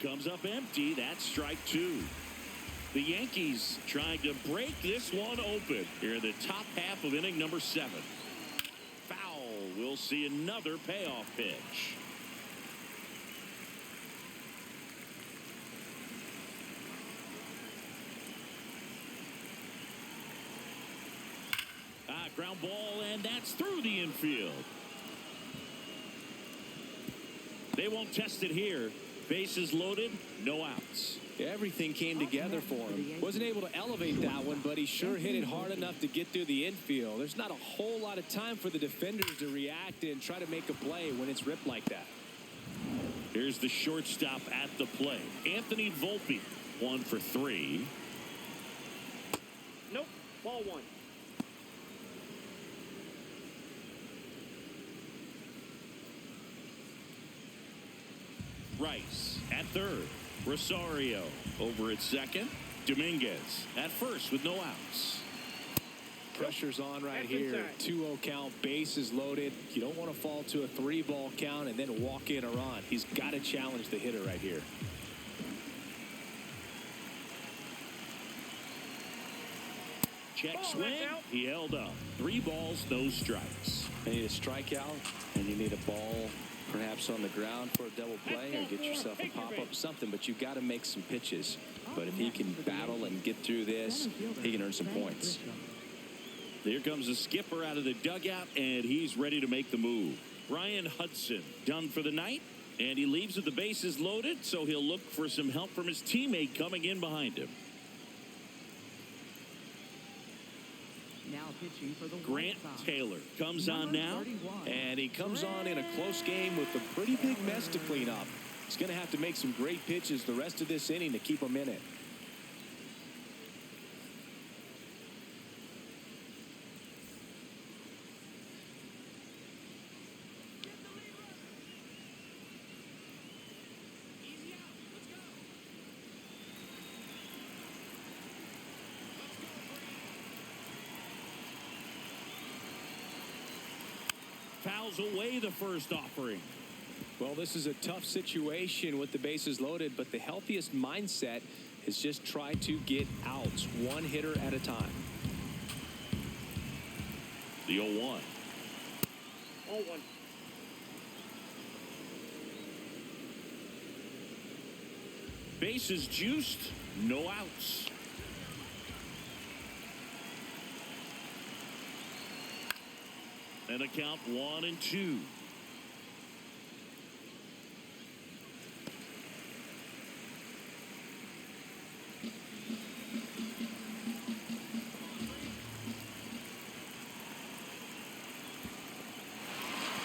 Comes up empty. That's strike 2. The Yankees trying to break this one open here in the top half of inning number 7. Foul. We'll see another payoff pitch. Ground ball, and that's through the infield. They won't test it here. Bases loaded, no outs. Everything came together for him. Wasn't able to elevate that one, but he sure hit it hard enough to get through the infield. There's not a whole lot of time for the defenders to react and try to make a play when it's ripped like that. Here's the shortstop at the plate. Anthony Volpe, 1 for 3. Nope. Ball one. Rice at third. Rosario over at second. Dominguez at first with no outs. Pressure's on right That's here. inside. 2-0 count, bases loaded. You don't want to fall to a 3-ball count and then walk in a run. He's got to challenge the hitter right here. Check Ball, swing. that's out. He held up. 3 balls, no strikes. You need a strikeout, and you need a ball perhaps on the ground for a double play, or get yourself a pop-up, something, but you've got to make some pitches. But if he can battle and get through this, he can earn some points. Here comes the skipper out of the dugout, and he's ready to make the move. Brian Hudson done for the night, and he leaves with the bases loaded, so he'll look for some help from his teammate coming in behind him. Now pitching for the Grant White Sox. Taylor comes on Number now. 31. And he comes on in a close game with a pretty big mess to clean up. He's going to have to make some great pitches the rest of this inning to keep him in it. Fouls away the first offering. Well, this is a tough situation with the bases loaded, but the healthiest mindset is just try to get outs, one hitter at a time. The 0-1. 0-1. Bases juiced, no outs. And a count 1-2.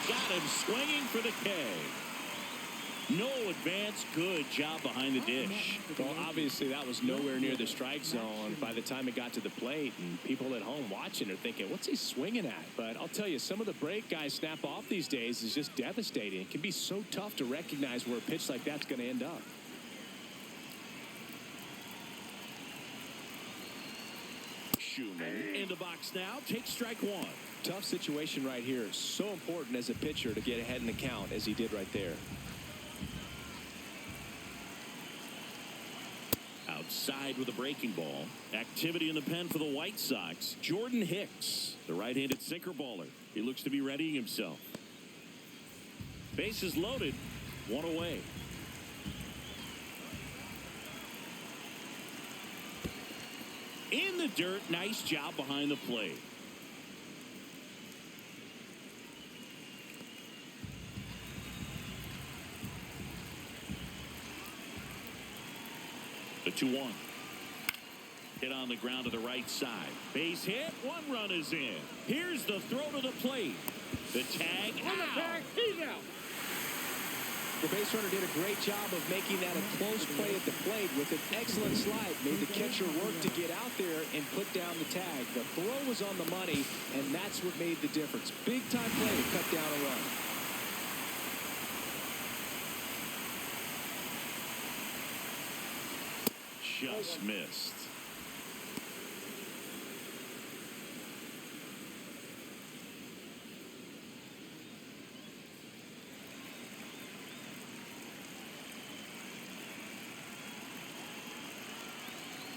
Got him swinging for the K. No advance. Good job behind the dish. Well, obviously that was nowhere near the strike zone by the time it got to the plate, and people at home watching are thinking, what's he swinging at? But I'll tell you, some of the break guys snap off these days is just devastating. It can be so tough to recognize where a pitch like that's going to end up. Schumann in the box now. Takes strike 1. Tough situation right here. So important as a pitcher to get ahead in the count as he did right there. Outside with a breaking ball. Activity in the pen for the White Sox. Jordan Hicks, the right-handed sinker baller. He looks to be readying himself. Bases loaded. 1 away. In the dirt. Nice job behind the plate. The 2-1. Hit on the ground to the right side. Base hit. 1 run is in. Here's the throw to the plate. The tag On the out. tag, he's out. The base runner did a great job of making that a close play at the plate with an excellent slide. Made the catcher work to get out there and put down the tag. The throw was on the money, and that's what made the difference. Big time play to cut down a run. Just missed.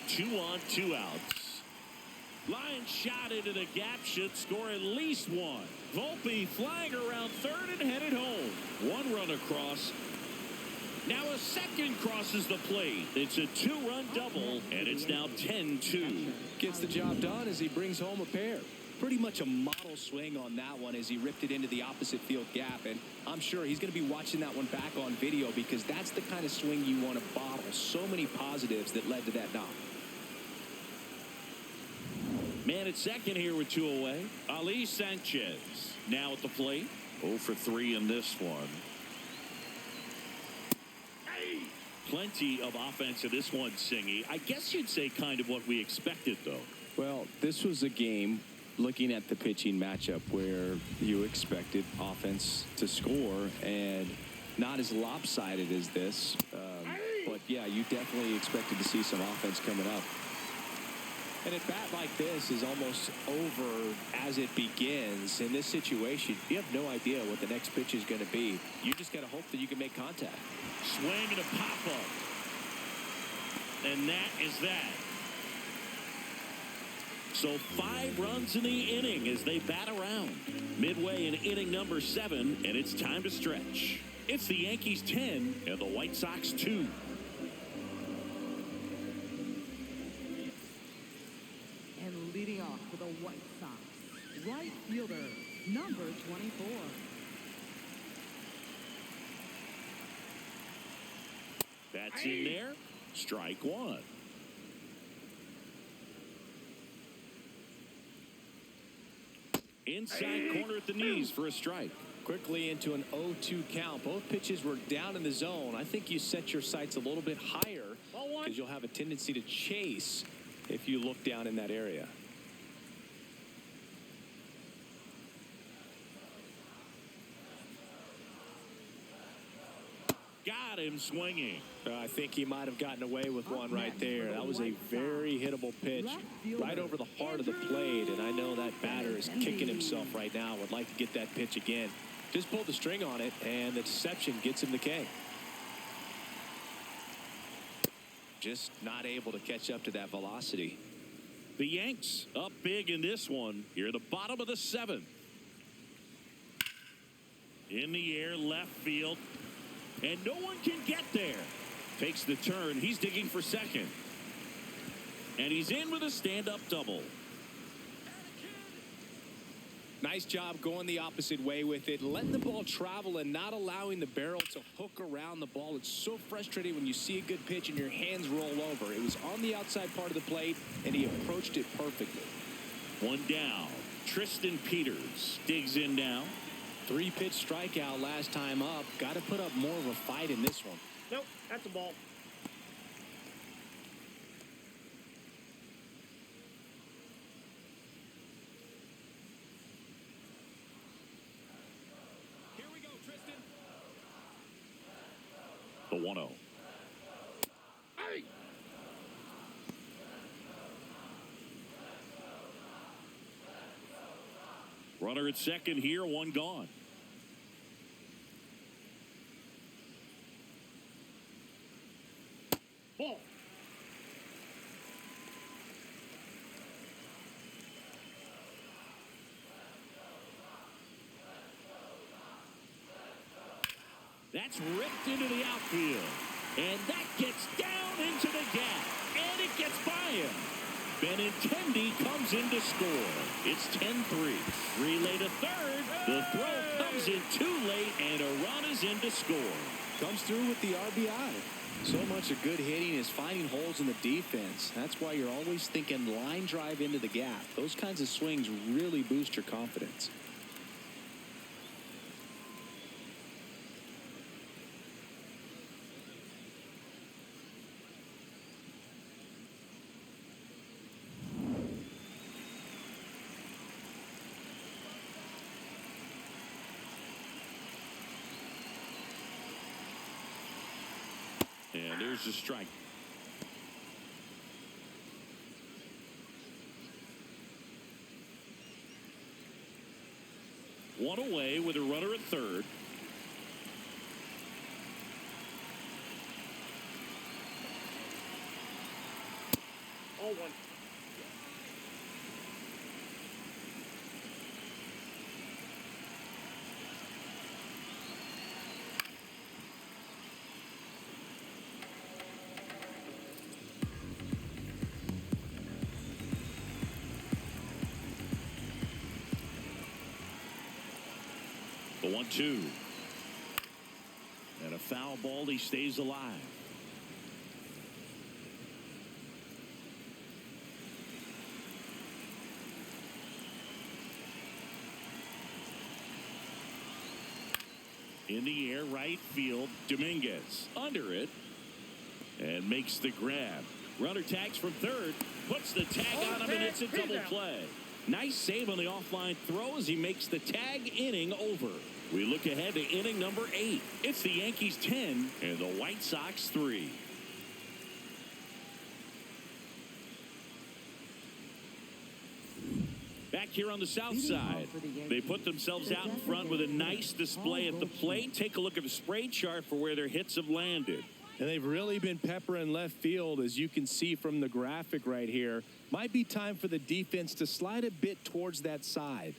Two on, 2 outs. Line shot into the gap should score at least 1. Volpe flying around third and headed home. 1 run across. Now a second crosses the plate. It's a 2-run double, and it's now 10-2. Gets the job done as he brings home a pair. Pretty much a model swing on that one as he ripped it into the opposite field gap. And I'm sure he's going to be watching that one back on video because that's the kind of swing you want to bottle. So many positives that led to that knock. Man at second here with 2 away. Ali Sanchez now at the plate. 0 for 3 in this one. Plenty of offense in this one, Singy. I guess you'd say kind of what we expected, though. Well, this was a game, looking at the pitching matchup, where you expected offense to score, and not as lopsided as this. But yeah, you definitely expected to see some offense coming up. And a bat like this is almost over as it begins. In this situation, you have no idea what the next pitch is going to be. You just got to hope that you can make contact. Swing and a pop-up. And that is that. So 5 runs in the inning as they bat around. Midway in inning number 7, and it's time to stretch. It's the Yankees 10 and the White Sox 2. And leading off for the White Sox, right fielder, number 24. That's in there. Strike 1. Inside corner at the knees for a strike. Quickly into an 0-2 count. Both pitches were down in the zone. I think you set your sights a little bit higher because you'll have a tendency to chase if you look down in that area. Got him swinging. I think he might have gotten away with one right there. That was a very hittable pitch right over the heart of the plate. And I know that batter is kicking himself right now. Would like to get that pitch again. Just pulled the string on it, and the deception gets him the K. Just not able to catch up to that velocity. The Yanks up big in this one. Here at the bottom of the 7th. In the air, left field. And no one can get there. Takes the turn. He's digging for second. And he's in with a stand-up double. Nice job going the opposite way with it. Letting the ball travel and not allowing the barrel to hook around the ball. It's so frustrating when you see a good pitch and your hands roll over. It was on the outside part of the plate, and he approached it perfectly. 1 down. Tristan Peters digs in now. 3-pitch strikeout last time up. Got to put up more of a fight in this one. Nope, that's a ball. Here we go, Tristan. The 1-0. Hey! Runner at second here, 1 gone. Ball. That's ripped into the outfield. And that gets down into the gap. And it gets by him. Benintendi comes in to score. It's 10-3. Relay to third. The throw comes in too late, and a run is in to score. Comes through with the RBI. So much of good hitting is finding holes in the defense. That's why you're always thinking line drive into the gap. Those kinds of swings really boost your confidence. And there's the strike. One away with a runner at third. Oh, 1. The 1-2. And a foul ball. He stays alive. In the air, right field. Dominguez under it and makes the grab. Runner tags from third, puts the tag on him, and it's a double play. Nice save on the offline throw as he makes the tag inning over. We look ahead to inning number 8. It's the Yankees 10 and the White Sox 3. back here on the south side. They put themselves out in front with a nice display at the plate. Take a look at the spray chart for where their hits have landed. And they've really been peppering left field, as you can see from the graphic right here. Might be time for the defense to slide a bit towards that side.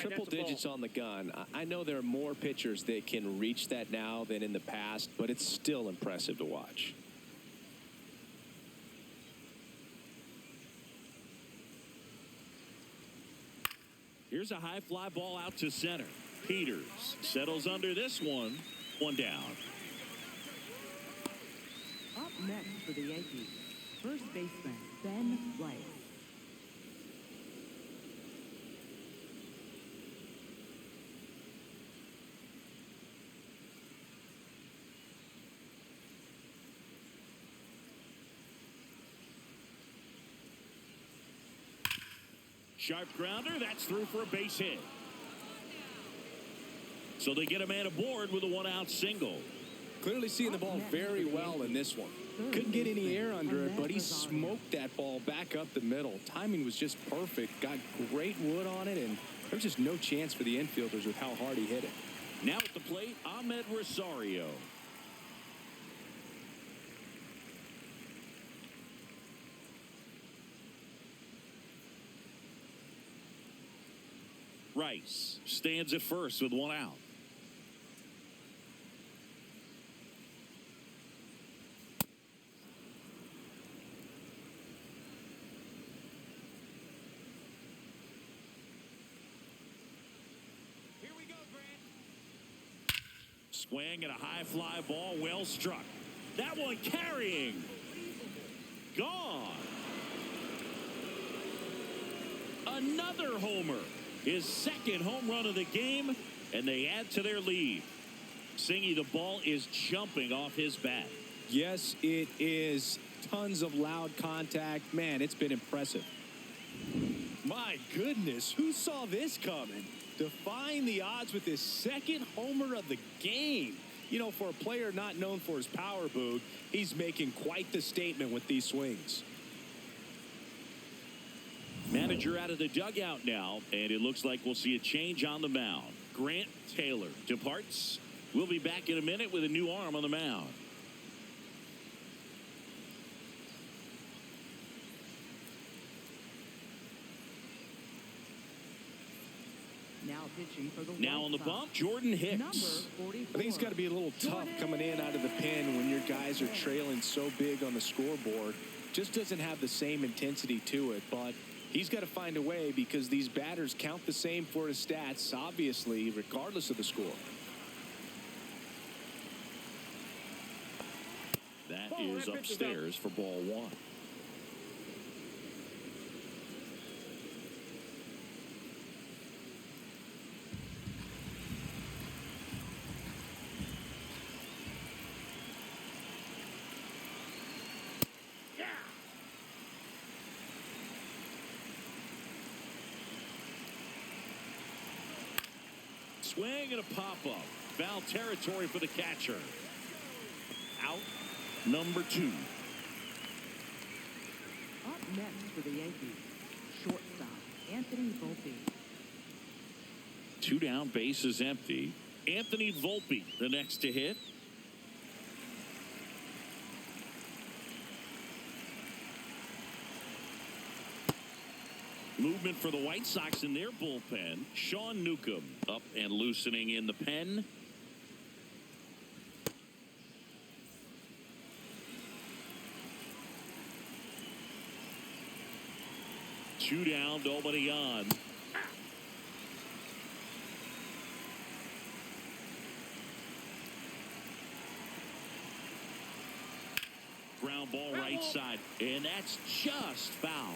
Triple digits on the gun. I know there are more pitchers that can reach that now than in the past, but it's still impressive to watch. Here's a high fly ball out to center. Peters settles under this one. One down. Up next for the Yankees, first baseman Ben Rice. Sharp grounder. That's through for a base hit. So they get a man aboard with a one-out single. Clearly seeing the ball very well in this one. Couldn't get any air under it, but he smoked that ball back up the middle. Timing was just perfect. Got great wood on it, and there was just no chance for the infielders with how hard he hit it. Now at the plate, Ahmed Rosario. Rice stands at first with one out. Here we go, Grant. Swing and a high fly ball, well struck. That one carrying. Gone. Another homer. His second home run of the game, and they add to their lead. Singy, the ball is jumping off his bat. Yes, it is. Tons of loud contact. Man, it's been impressive. My goodness, who saw this coming? Defying the odds with his second homer of the game. You know, for a player not known for his power boot, he's making quite the statement with these swings. Manager out of the dugout now, and it looks like we'll see a change on the mound. Grant Taylor departs. We'll be back in a minute with a new arm on the mound. Now pitching for the Now on the bump, Jordan Hicks. Number 44. I think it's got to be a little tough coming in out of the pen when your guys are trailing so big on the scoreboard. Just doesn't have the same intensity to it, but he's got to find a way because these batters count the same for his stats, obviously, regardless of the score. That is upstairs for ball one. Swing and a pop-up. Foul territory for the catcher. Out number 2. Up next for the Yankees, shortstop Anthony Volpe. 2 down, base is empty. Anthony Volpe, the next to hit. Movement for the White Sox in their bullpen. Sean Newcomb up and loosening in the pen. Two down, nobody on. Ground ball right side, and that's just foul.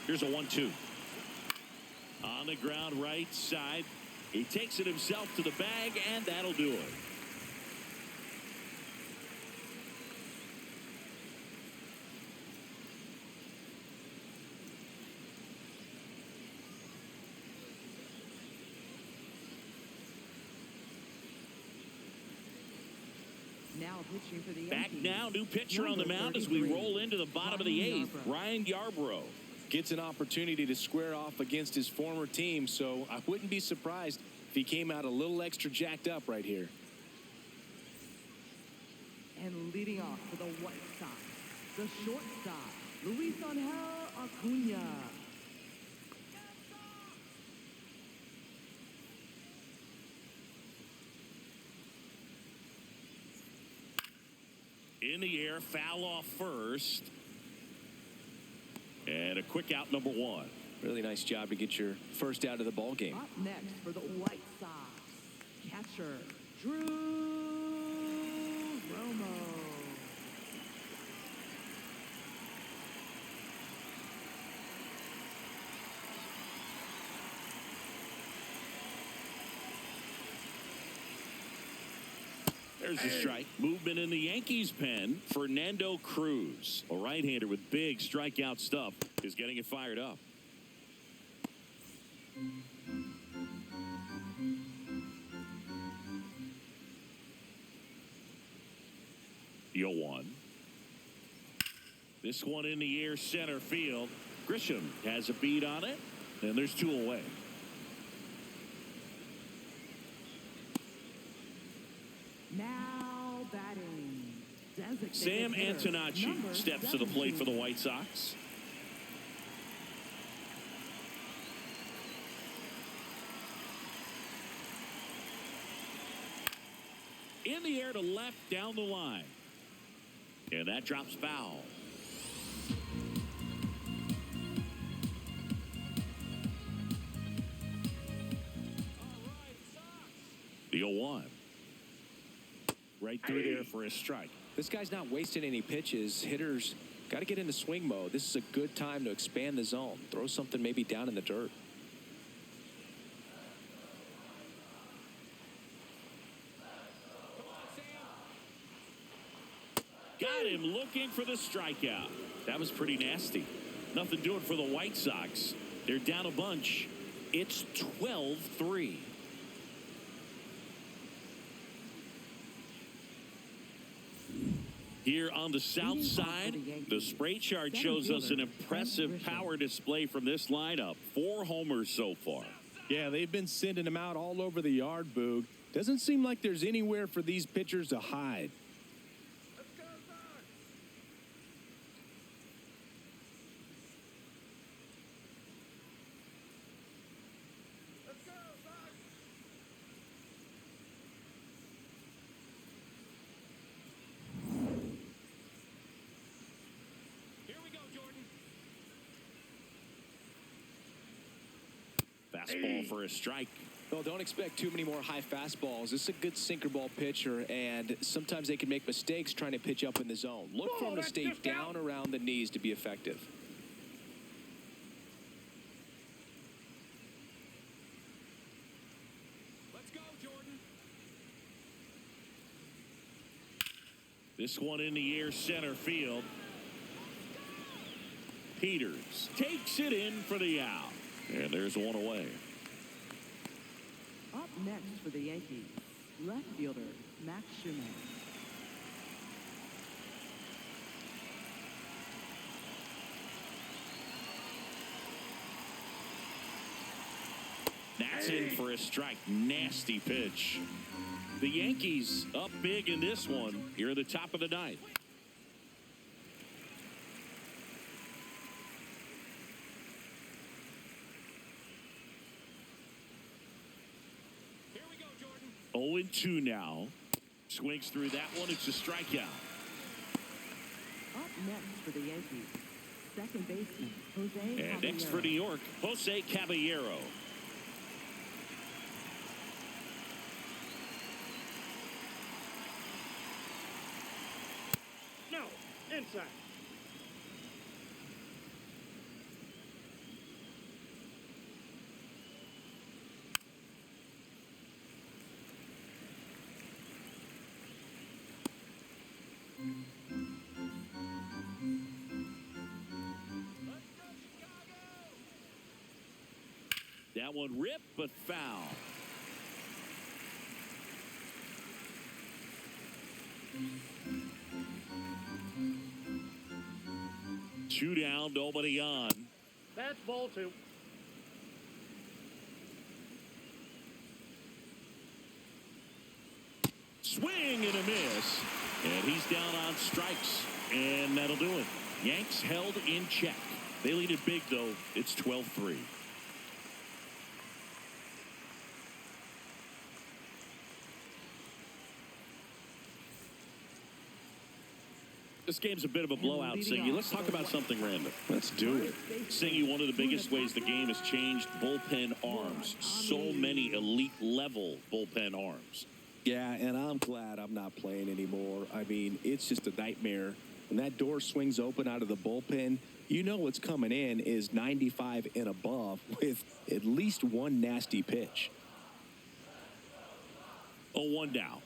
Here's a 1-2. On the ground right side. He takes it himself to the bag, and that'll do it. Now pitching for the Back Yankees. now, new pitcher on the mound as we roll into the bottom of the eighth. Ryan Yarbrough gets an opportunity to square off against his former team, so I wouldn't be surprised if he came out a little extra jacked up right here. And leading off for the White Sox, the shortstop, Luis Angel Acuna. in the air, foul off first. And a quick out, number one. Really nice job to get your first out of the ball game. Up next for the White Sox, catcher Drew Romo. There's a strike. Movement in the Yankees pen. Fernando Cruz, a right-hander with big strikeout stuff, is getting it fired up. The 0-1. This one in the air, center field. Grisham has a beat on it, and there's two away. Now batting, Sam hitter, Antonacci steps to the plate for the White Sox. In the air to left, down the line. And that drops foul. The 0-1. Right through there for a strike. This guy's not wasting any pitches. Hitters got to get into swing mode. This is a good time to expand the zone. Throw something maybe down in the dirt. Got him looking for the strikeout. That was pretty nasty. Nothing doing for the White Sox. They're down a bunch. It's 12-3. Here on the south side, the spray chart shows us an impressive power display from this lineup. 4 homers so far. Yeah, they've been sending him out all over the yard, Boog. Doesn't seem like there's anywhere for these pitchers to hide. Fastball for a strike. Well, don't expect too many more high fastballs. This is a good sinker ball pitcher, and sometimes they can make mistakes trying to pitch up in the zone. Look for him to stay down around the knees to be effective. Let's go, Jordan. This one in the air, center field. Peters takes it in for the out. And there's one away. Up next for the Yankees, left fielder Max Schumann. That's in for a strike. Nasty pitch. The Yankees up big in this one here at the top of the ninth. Here we go, Jordan. 0-2 now. Swings through that one. It's a strikeout. Up next for the Yankees, second baseman Jose And next for New York, Jose Caballero. No, inside. That one ripped, but foul. Two down, nobody on. That's ball two. Swing and a miss. And he's down on strikes. And that'll do it. Yanks held in check. They lead it big, though. It's 12-3. This game's a bit of a blowout, Singy. Let's talk about something random. Let's do it. Singy, one of the biggest ways the game has changed, bullpen arms. So many elite level bullpen arms. Yeah, and I'm glad I'm not playing anymore. I mean, it's just a nightmare. When that door swings open out of the bullpen, you know what's coming in is 95 and above with at least one nasty pitch. Oh, one down.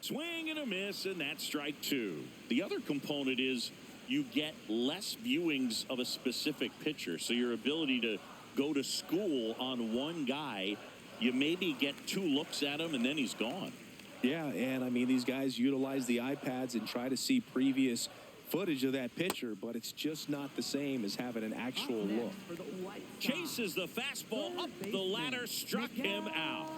Swing and a miss, and that's strike two. The other component is you get less viewings of a specific pitcher, so your ability to go to school on one guy, you maybe get two looks at him, and then he's gone. Yeah, and I mean, these guys utilize the iPads and try to see previous footage of that pitcher, but it's just not the same as having an actual look. Chases the fastball up the ladder, struck him out.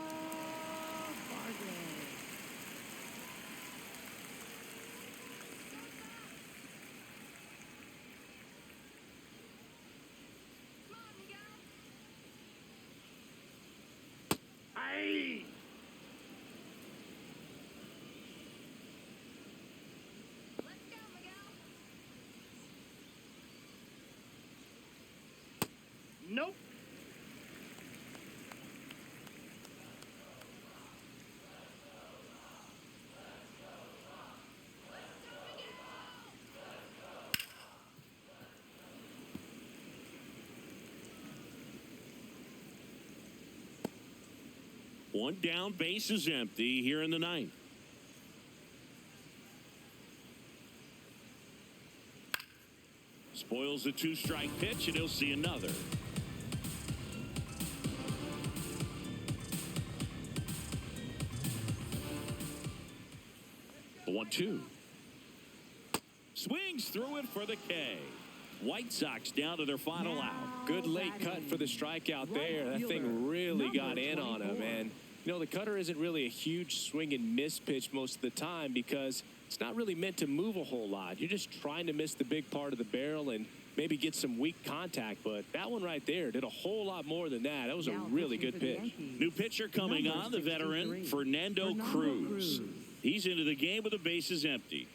Nope. One down, base is empty here in the ninth. Spoils the two-strike pitch, and he'll see another. The 1-2. Swings through it for the K. White Sox down to their final out. Good late cut for the strikeout there. That thing really got in on him, and you know, the cutter isn't really a huge swing and miss pitch most of the time because it's not really meant to move a whole lot. You're just trying to miss the big part of the barrel and maybe get some weak contact, but that one right there did a whole lot more than that. That was a really good pitch. New pitcher coming on, the veteran Fernando Cruz. He's into the game with the bases empty.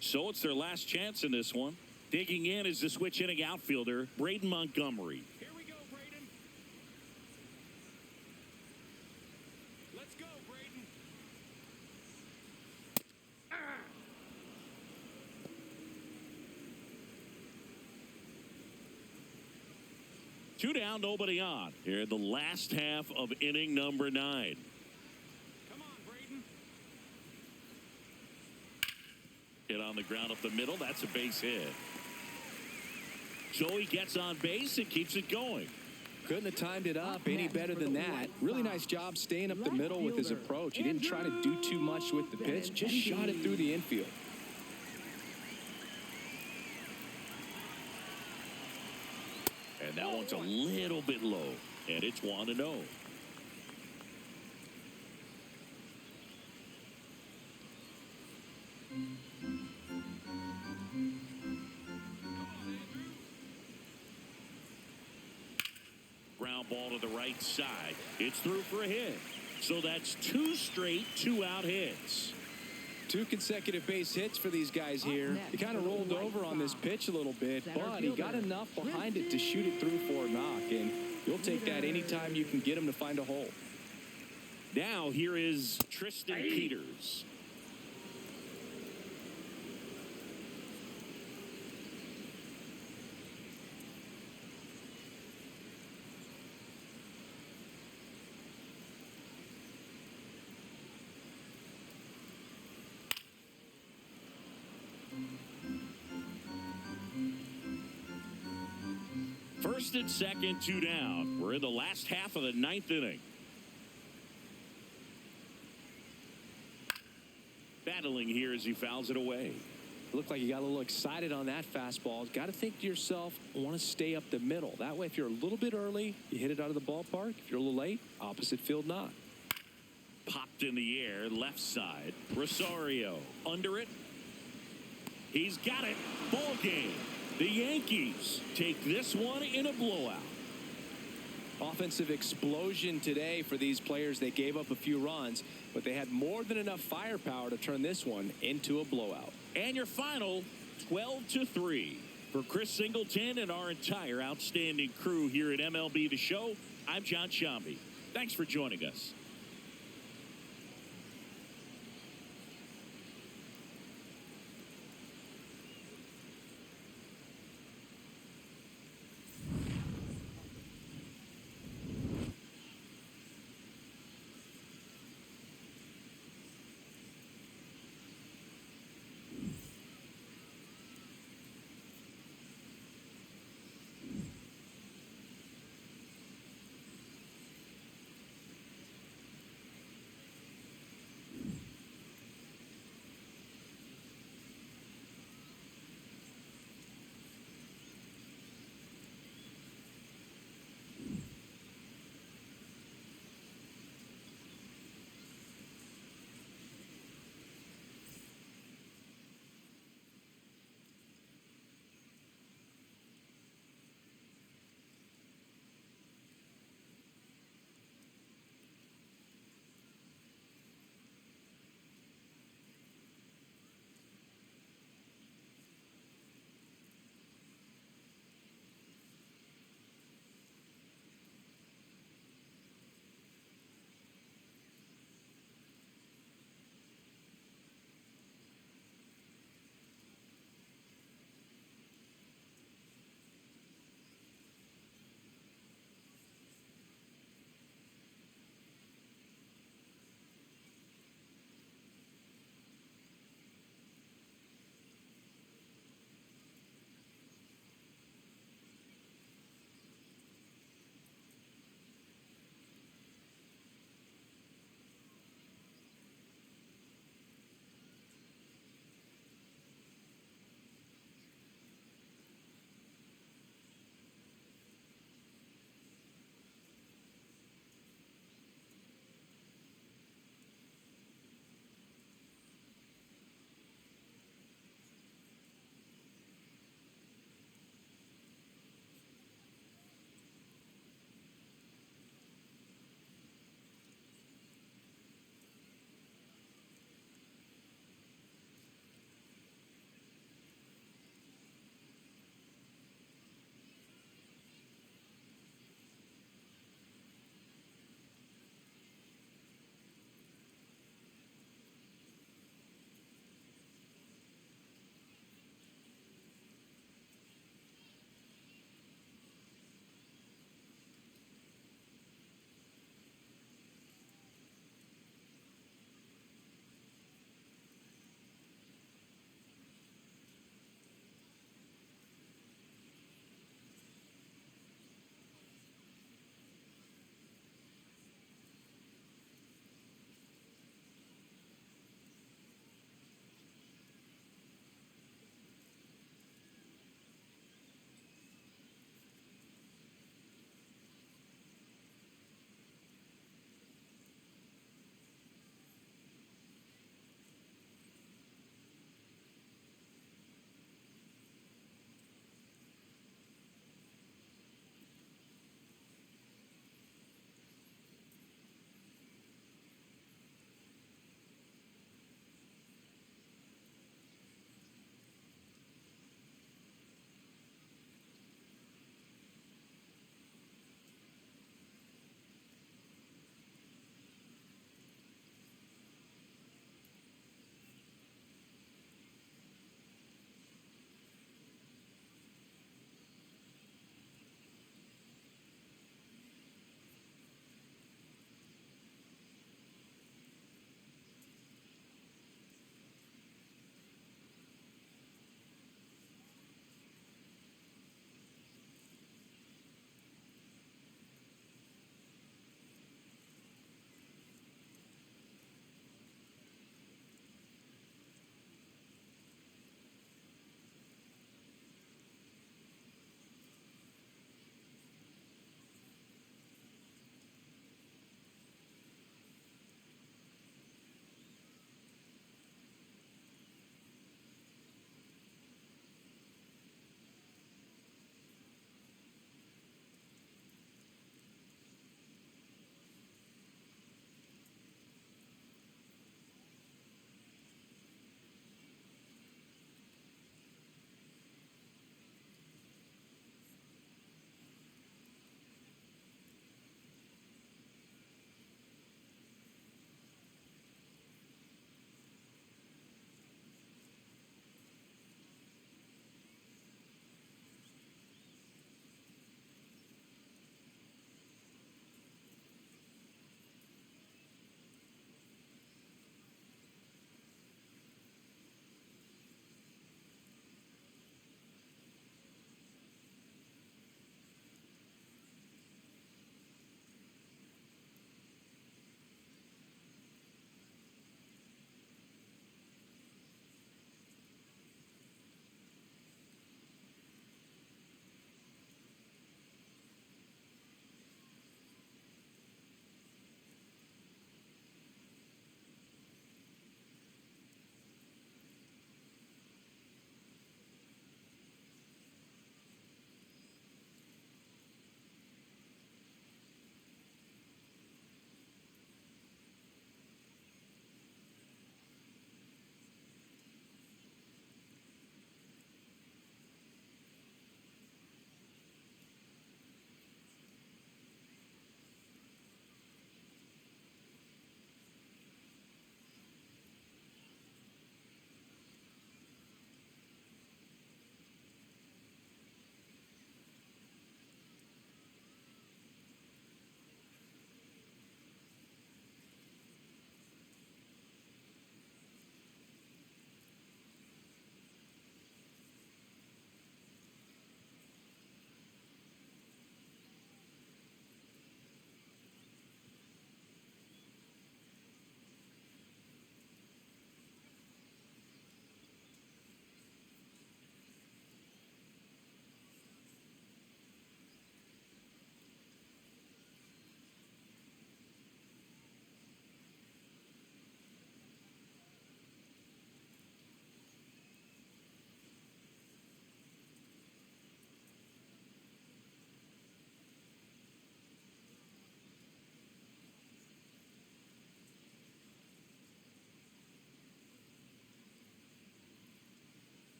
So it's their last chance in this one. Digging in is the switch inning outfielder, Braden Montgomery. Here we go, Braden. Let's go, Braden. Two down, nobody on. Here in the last half of inning number 9. Come on, Braden. Hit on the ground up the middle. That's a base hit. Joey gets on base and keeps it going. Couldn't have timed it up any better than that. Really nice job staying up the middle with his approach. He didn't try to do too much with the pitch, just shot it through the infield. And that one's a little bit low, and it's 1-0. Ground ball to the right side. It's through for a hit. So that's 2 straight 2-out hits. 2 consecutive base hits for these guys here. He kind of rolled over on this pitch a little bit, but he got enough behind it to shoot it through for a knock, and you'll take that anytime you can get him to find a hole. Now here is Tristan Peters. First and second, 2 down. We're in the last half of the 9th inning. Battling here as he fouls it away. Looked like you got a little excited on that fastball. Got to think to yourself, I want to stay up the middle. That way, if you're a little bit early, you hit it out of the ballpark. If you're a little late, opposite field not. Popped in the air, left side. Rosario under it. He's got it. Ball game. The Yankees take this one in a blowout. Offensive explosion today for these players. They gave up a few runs, but they had more than enough firepower to turn this one into a blowout. And your final, 12-3. For Chris Singleton and our entire outstanding crew here at MLB The Show, I'm John Shambi. Thanks for joining us.